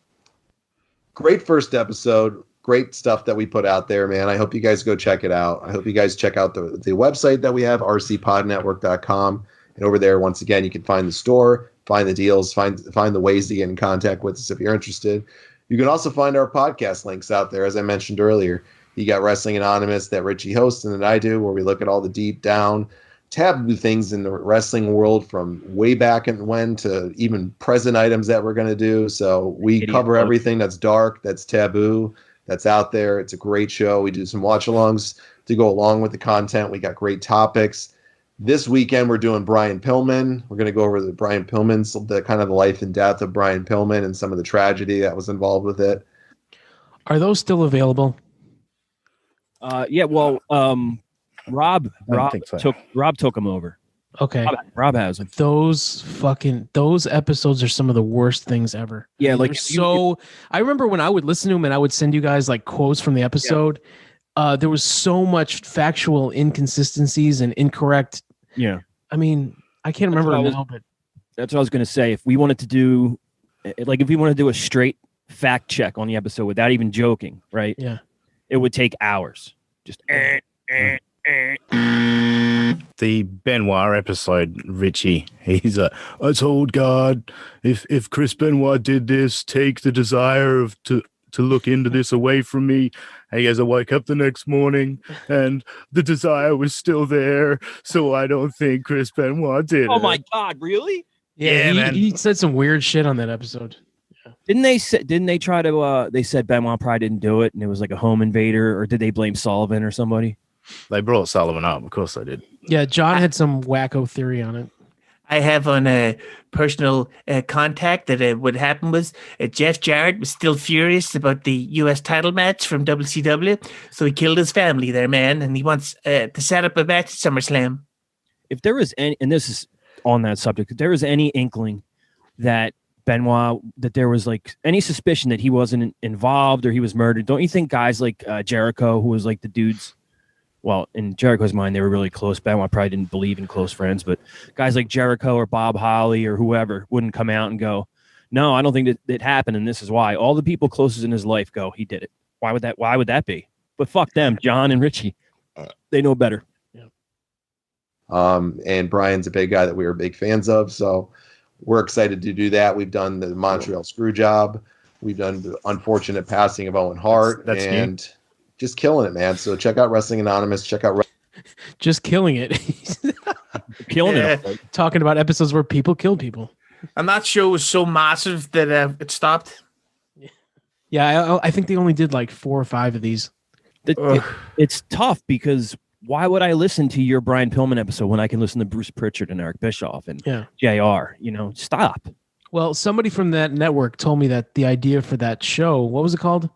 S5: great first episode. Great stuff that we put out there, man. I hope you guys go check it out. I hope you guys check out the website that we have, rcpodnetwork.com. And over there, once again, you can find the store, find the deals, find the ways to get in contact with us if you're interested. You can also find our podcast links out there, as I mentioned earlier. You got Wrestling Anonymous that Richie hosts and that I do, where we look at all the deep down taboo things in the wrestling world from way back and when to even present items that we're going to do. So we cover everything that's dark, that's taboo, that's out there. It's a great show. We do some watch-alongs to go along with the content. We got great topics. This weekend, we're doing Brian Pillman. We're going to go over the Brian Pillman's, the kind of the life and death of Brian Pillman and some of the tragedy that was involved with it.
S1: Are those still available?
S6: Yeah. Well, Rob took him over.
S1: Okay.
S6: Rob has them.
S1: Those episodes are some of the worst things ever.
S6: Yeah,
S1: I remember when I would listen to them and I would send you guys like quotes from the episode. Yeah. There was so much factual inconsistencies and incorrect.
S6: Yeah.
S1: I mean, I can't remember now, but
S6: that's what I was going to say. If we wanted to do a straight fact check on the episode without even joking, right?
S1: Yeah.
S6: It would take hours. Just
S13: the Benoit episode, Richie, he's I told God, if Chris Benoit did this, take the desire to look into this away from me. He goes, I woke up the next morning and the desire was still there, so I don't think Chris Benoit did it.
S6: Oh my God, really?
S1: Yeah, man. He said some weird shit on that episode. Yeah.
S6: Didn't they try to they said Benoit probably didn't do it and it was like a home invader, or did they blame Sullivan or somebody?
S13: They brought Sullivan up, of course they did.
S1: Yeah, John had some wacko theory on it.
S10: I have on a personal contact that what happened was Jeff Jarrett was still furious about the U.S. title match from WCW, so he killed his family there, man, and he wants to set up a match at SummerSlam.
S6: If there was any, and this is on that subject, if there was any inkling that Benoit, that there was like any suspicion that he wasn't involved or he was murdered, don't you think guys like Jericho, who was like the dude's, well, in Jericho's mind, they were really close. Benoit probably didn't believe in close friends, but guys like Jericho or Bob Holly or whoever wouldn't come out and go, no, I don't think that it happened, and this is why. All the people closest in his life go, he did it. Why would that be? But fuck them, John and Richie. They know better.
S1: Yeah.
S5: And Brian's a big guy that we were big fans of, so we're excited to do that. We've done the Montreal Screwjob. We've done the unfortunate passing of Owen Hart.
S13: That's
S5: and
S13: new.
S5: Just killing it, man. So check out Wrestling Anonymous. Check out
S1: just killing it.
S6: Killing it.
S1: Talking about episodes where people killed people.
S10: And that show was so massive that it stopped.
S1: Yeah, I think they only did like 4 or 5 of these.
S6: It's tough because why would I listen to your Brian Pillman episode when I can listen to Bruce Pritchard and Eric Bischoff and JR? Stop.
S1: Well, somebody from that network told me that the idea for that show, what was it called?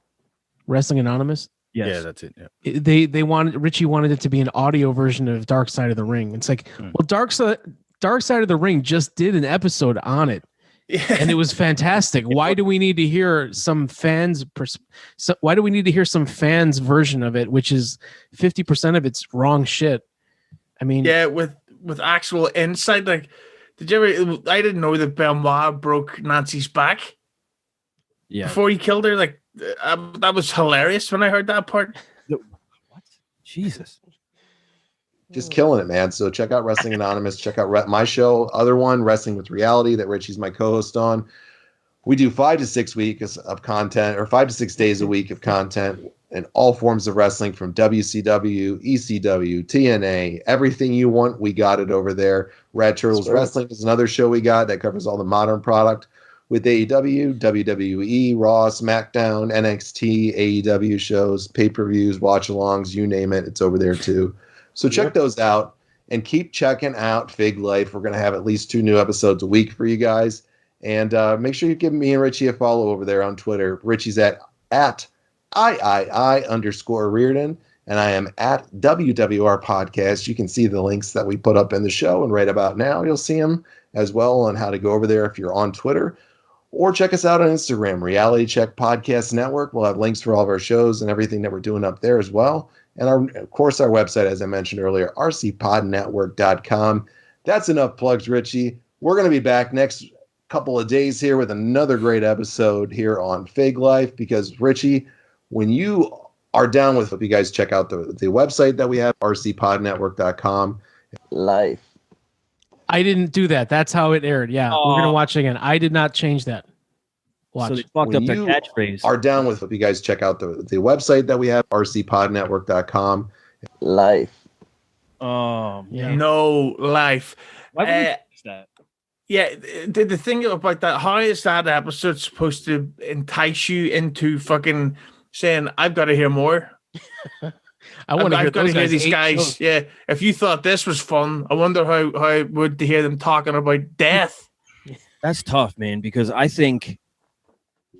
S1: Wrestling Anonymous?
S6: Yes.
S13: Yeah, that's it. Yeah.
S1: Richie wanted it to be an audio version of Dark Side of the Ring. It's like, well, Dark Side of the Ring just did an episode on it. Yeah. And it was fantastic. Why do we need to hear some fans' why do we need to hear some fans' version of it, which is 50% of it's wrong shit? I mean,
S10: yeah, with actual insight. Like, did you ever? I didn't know that Benoit broke Nancy's back.
S6: Yeah,
S10: before he killed her. Like, that was hilarious when I heard that part.
S6: What? Jesus.
S5: Just killing it, man. So check out Wrestling Anonymous. Check out my show, other one, Wrestling with Reality, that Richie's my co-host on. We do 5 to 6 weeks of content, or 5 to 6 days a week of content in all forms of wrestling, from WCW, ECW, TNA, everything you want, we got it over there. Rad Turtles Wrestling is another show we got that covers all the modern product. with AEW, WWE, Raw, SmackDown, NXT, AEW shows, pay-per-views, watch-alongs, you name it, it's over there too. So check those out and keep checking out Fig Life. We're going to have at least 2 new episodes a week for you guys. And make sure you give me and Richie a follow over there on Twitter. Richie's at _Reardon, and I am at WWR Podcast. You can see the links that we put up in the show, and right about now you'll see them as well on how to go over there if you're on Twitter. Or check us out on Instagram, Reality Check Podcast Network. We'll have links for all of our shows and everything that we're doing up there as well. And of course, our website, as I mentioned earlier, rcpodnetwork.com. That's enough plugs, Richie. We're going to be back next couple of days here with another great episode here on Fig Life, because Richie, when you are down with, hope you guys check out the website that we have, rcpodnetwork.com.
S11: Life.
S1: I didn't do that. That's how it aired. Yeah, we're gonna watch again. I did not change that. Watch.
S6: So they fucked up their catchphrase.
S5: Are down with, hope you guys check out the website that we have, rcpodnetwork.com.
S11: Life.
S6: Oh,
S1: Yeah.
S10: No life.
S6: Why would we fix that?
S10: Yeah, the thing about that, how is that episode supposed to entice you into fucking saying, I've got to hear more?
S1: I want to hear
S10: I've got to
S1: those
S10: hear
S1: guys
S10: these guys.
S1: shows.
S10: Yeah, if you thought this was fun, I wonder how it would to hear them talking about death.
S6: That's tough, man, because I think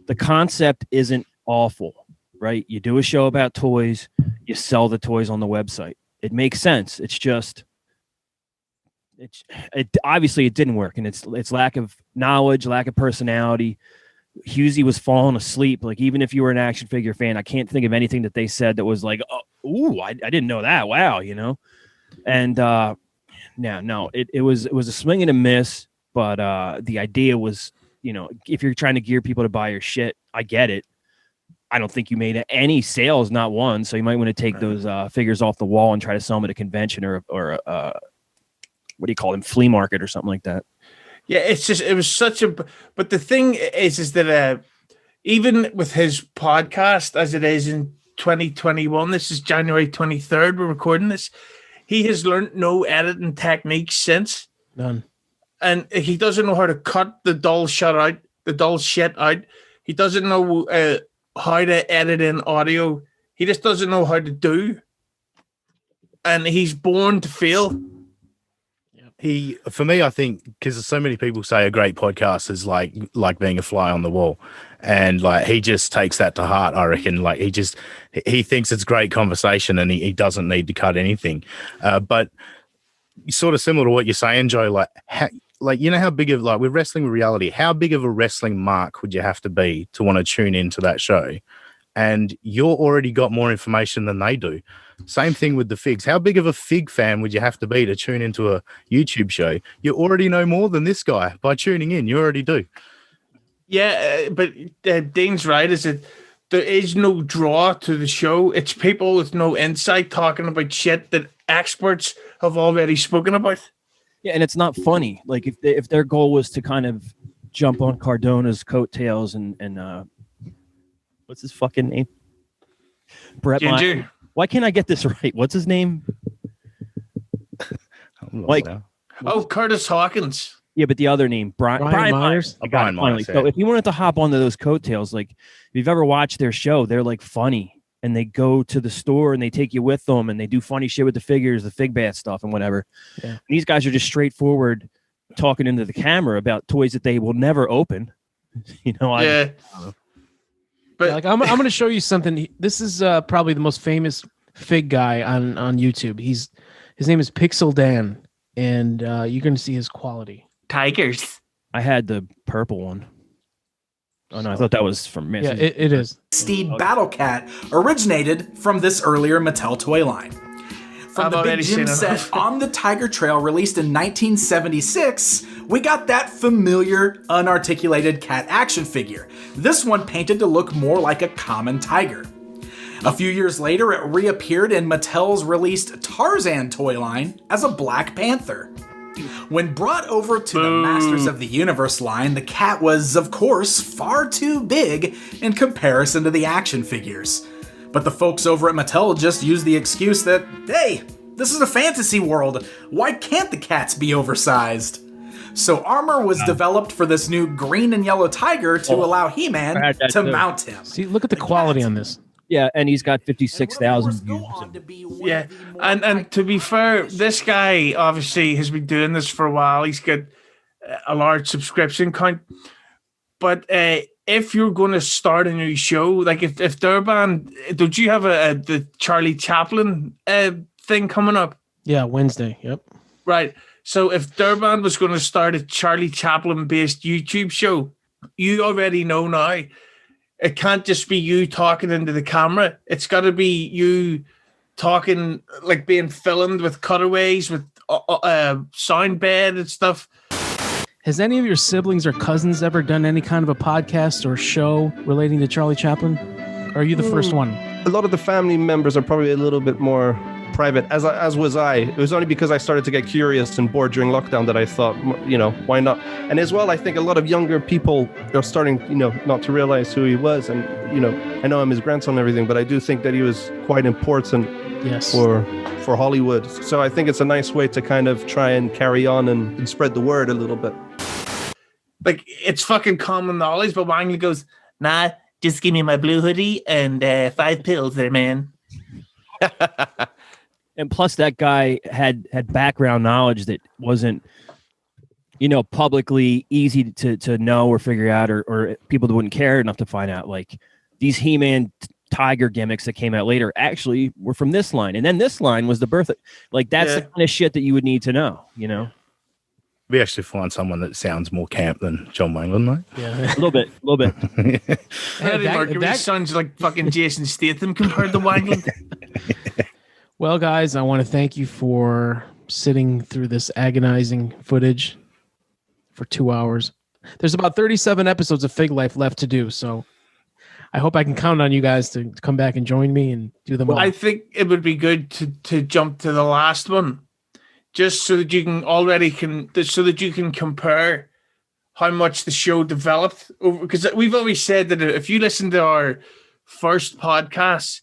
S6: the concept isn't awful, right? You do a show about toys, you sell the toys on the website. It makes sense. It's just, it obviously it didn't work, and it's lack of knowledge, lack of personality. Hughezy was falling asleep. Like, even if you were an action figure fan, I can't think of anything that they said that was like, oh, ooh, I didn't know that. Wow, you know? And it was a swing and a miss, but the idea was, you know, if you're trying to gear people to buy your shit, I get it. I don't think you made any sales, not one. So you might want to take those figures off the wall and try to sell them at a convention or what do you call them, flea market or something like that.
S10: Yeah, it's just, it was such a, but the thing is that even with his podcast as it is in 2021, this is January 23rd, we're recording this, he has learned no editing techniques since.
S1: None.
S10: And he doesn't know how to cut the dull shit out. He doesn't know how to edit in audio. He just doesn't know how to do. And he's born to fail.
S13: For me, I think, because so many people say a great podcast is like being a fly on the wall, and like he just takes that to heart. I reckon, like he thinks it's great conversation, and he doesn't need to cut anything. But sort of similar to what you're saying, Joe, like you know how big of, like, with Wrestling with Reality, how big of a wrestling mark would you have to be to want to tune into that show? And you're already got more information than they do. Same thing with the figs. How big of a fig fan would you have to be to tune into a YouTube show? You already know more than this guy by tuning in. You already do.
S10: Yeah, but Dean's right. Is that there is no draw to the show. It's people with no insight talking about shit that experts have already spoken about.
S6: Yeah, and it's not funny. Like if their goal was to kind of jump on Cardona's coattails and what's his fucking name? Brett Ginger. Why can't I get this right? What's his name?
S10: Curtis Hawkins.
S6: Yeah, but the other name, Brian Myers.
S13: Brian Myers.
S6: So if you wanted to hop onto those coattails, like if you've ever watched their show, they're like funny, and they go to the store and they take you with them, and they do funny shit with the figures, the fig bath stuff, and whatever. Yeah. And these guys are just straightforward, talking into the camera about toys that they will never open. You know, I don't know.
S1: But like, I'm going to show you something. This is probably the most famous fig guy on YouTube. His name is Pixel Dan, and you're going to see his quality.
S10: Tigers.
S6: I had the purple one. Oh no, I thought that was from Miss.
S1: Yeah, it is.
S14: Steed Battle Cat originated from this earlier Mattel toy line. From the Big Jim set On the Tiger Trail, released in 1976, we got that familiar, unarticulated cat action figure. This one painted to look more like a common tiger. A few years later, it reappeared in Mattel's released Tarzan toy line as a Black Panther. When brought over to the Masters of the Universe line, the cat was, of course, far too big in comparison to the action figures. But the folks over at Mattel just used the excuse that, hey, this is a fantasy world. Why can't the cats be oversized? So armor was developed for this new green and yellow tiger to allow He-Man to mount him.
S1: See, look at the quality on this.
S6: Yeah, and he's got 56,000 views.
S10: Yeah, and to be fair, this guy obviously has been doing this for a while. He's got a large subscription count. But if you're going to start a new show, like if Durban, don't you have the Charlie Chaplin thing coming up?
S1: Yeah, Wednesday. Yep.
S10: Right. So if Durban was going to start a Charlie Chaplin-based YouTube show, you already know now. It can't just be you talking into the camera. It's got to be you talking, like being filmed with cutaways, with sound bed and stuff.
S1: Has any of your siblings or cousins ever done any kind of a podcast or show relating to Charlie Chaplin? Or are you the first one?
S15: A lot of the family members are probably a little bit more private, as was I. It was only because I started to get curious and bored during lockdown that I thought, why not? And as well, I think a lot of younger people are starting, not to realize who he was. And, I know I'm his grandson and everything, but I do think that he was quite important for Hollywood. So I think it's a nice way to kind of try and carry on and spread the word a little bit.
S10: Like, it's fucking common knowledge, but Wangley goes, nah, just give me my blue hoodie and 5 pills there, man.
S6: And plus, that guy had background knowledge that wasn't, publicly easy to know or figure out, or people that wouldn't care enough to find out. Like these He-Man tiger gimmicks that came out later actually were from this line, and then this line was the birth of. Like that's the kind of shit that you would need to know.
S13: We actually find someone that sounds more camp than John Wayland, right?
S6: Yeah, a little bit.
S10: Freddie Mercury sounds like fucking Jason Statham compared to Wangland.
S1: Well, guys, I want to thank you for sitting through this agonizing footage for 2 hours. There's about 37 episodes of Fig Life left to do, so I hope I can count on you guys to come back and join me and do them all.
S10: I think it would be good to jump to the last one, just so that you can compare how much the show developed. Because we've always said that if you listen to our first podcast,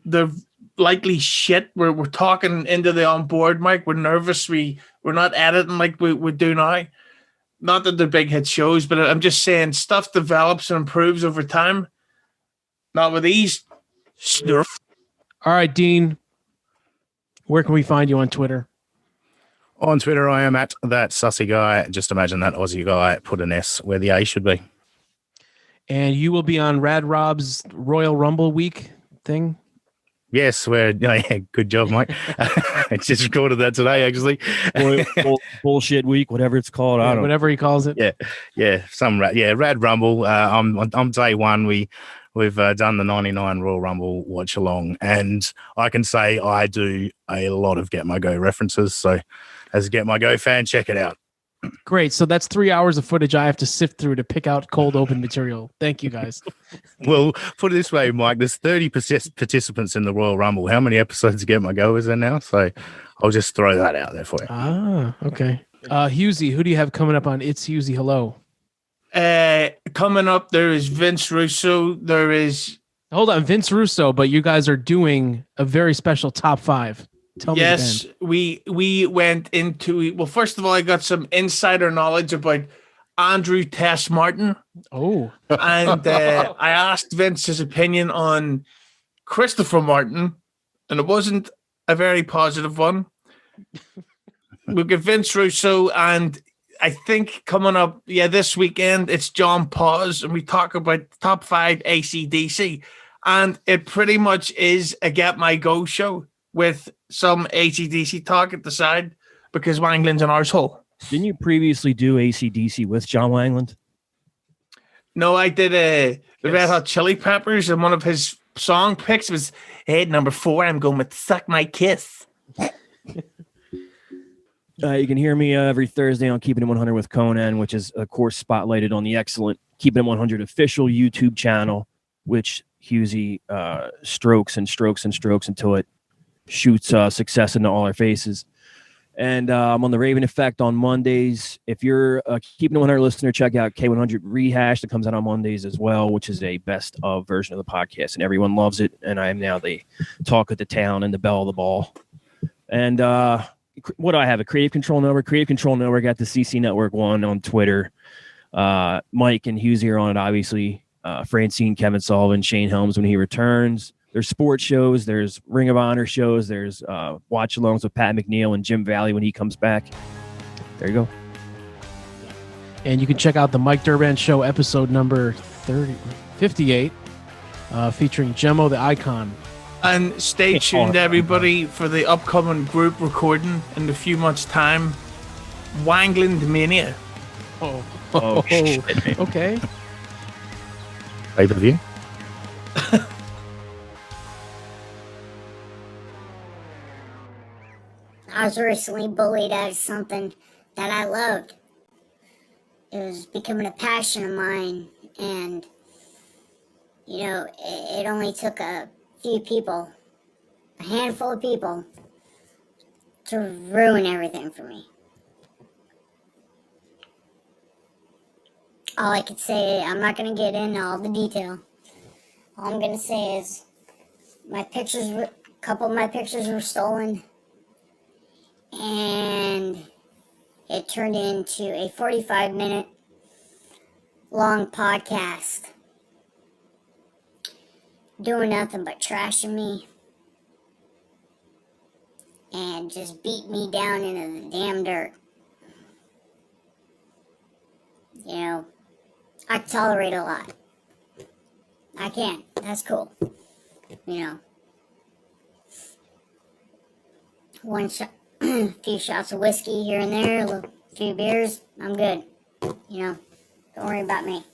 S10: the likely shit. We're talking into the onboard mic. We're nervous. We're not editing like we do now. Not that they're big hit shows, but I'm just saying stuff develops and improves over time. Not with these stuff.
S1: All right, Dean. Where can we find you on Twitter?
S13: On Twitter, I am at that Sussy Guy. Just imagine that Aussie Guy. Put an S where the A should be.
S1: And you will be on Rad Rob's Royal Rumble week thing.
S13: Yes, good job, Mike. I just recorded that today, actually.
S6: Bullshit week, whatever it's called. I don't know.
S1: Whatever he calls it.
S13: Yeah. Rad Rumble. I'm day one. We've done the 99 Royal Rumble watch along, and I can say I do a lot of Get My Go references. So, as a Get My Go fan, check it out.
S1: Great. So that's 3 hours of footage I have to sift through to pick out cold open material. Thank you, guys.
S13: Well, put it this way, Mike, there's 30 participants in the Royal Rumble. How many episodes of Get My Go is there now? So I'll just throw that out there for you.
S1: Ah, okay. Hughezy, who do you have coming up on It's Hughezy Hello?
S10: Coming up, there is Vince Russo. There is...
S1: Hold on, Vince Russo, but you guys are doing a very special top 5. Tell me again.
S10: we went into... Well, first of all, I got some insider knowledge about Andrew Tess Martin.
S1: Oh.
S10: And I asked Vince his opinion on Christopher Martin, and it wasn't a very positive one. We'll get Vince Russo, and I think coming up, this weekend, it's John Paz, and we talk about top 5 AC/DC. And it pretty much is a Get My Go show with some AC/DC talk at the side because Wangland's an arsehole.
S6: Didn't you previously do AC/DC with John Wangland?
S10: No, I did the Red Hot Chili Peppers, and one of his song picks was, hey, number 4, I'm going with Suck My Kiss.
S6: You can hear me every Thursday on Keeping It 100 with Conan, which is, of course, spotlighted on the excellent Keeping It 100 official YouTube channel, which Hughezy strokes and strokes and strokes until it shoots success into all our faces. And I'm on the Raven Effect on Mondays. If you're a Keeping It 100 listener, check out K100 Rehash that comes out on Mondays as well, which is a best of version of the podcast, and everyone loves it. And I am now the talk of the town and the belle of the ball. And what do I have? A Creative Control Network. Creative Control Network got the CC Network one on Twitter. Mike and Hughezy are on it, obviously. Francine, Kevin Sullivan, Shane Helms when he returns. There's sports shows. There's Ring of Honor shows. There's watch-alongs with Pat McNeil and Jim Valley when he comes back. There you go.
S1: And you can check out the Mike Durban Show episode number 58, featuring Gemmo the Icon.
S10: And stay tuned, everybody, for the upcoming group recording in a few months' time. Wangland Mania.
S6: Oh shit, man.
S1: Okay.
S13: Pay-per-view.
S16: I was recently bullied out of something that I loved. It was becoming a passion of mine, and it only took a few people, a handful of people, to ruin everything for me. All I could say, I'm not going to get into all the detail. All I'm going to say is a couple of my pictures were stolen, and it turned into a 45-minute long podcast doing nothing but trashing me and just beat me down into the damn dirt. I tolerate a lot. I can. That's cool. One shot, a few shots of whiskey here and there, a few beers, I'm good. Don't worry about me.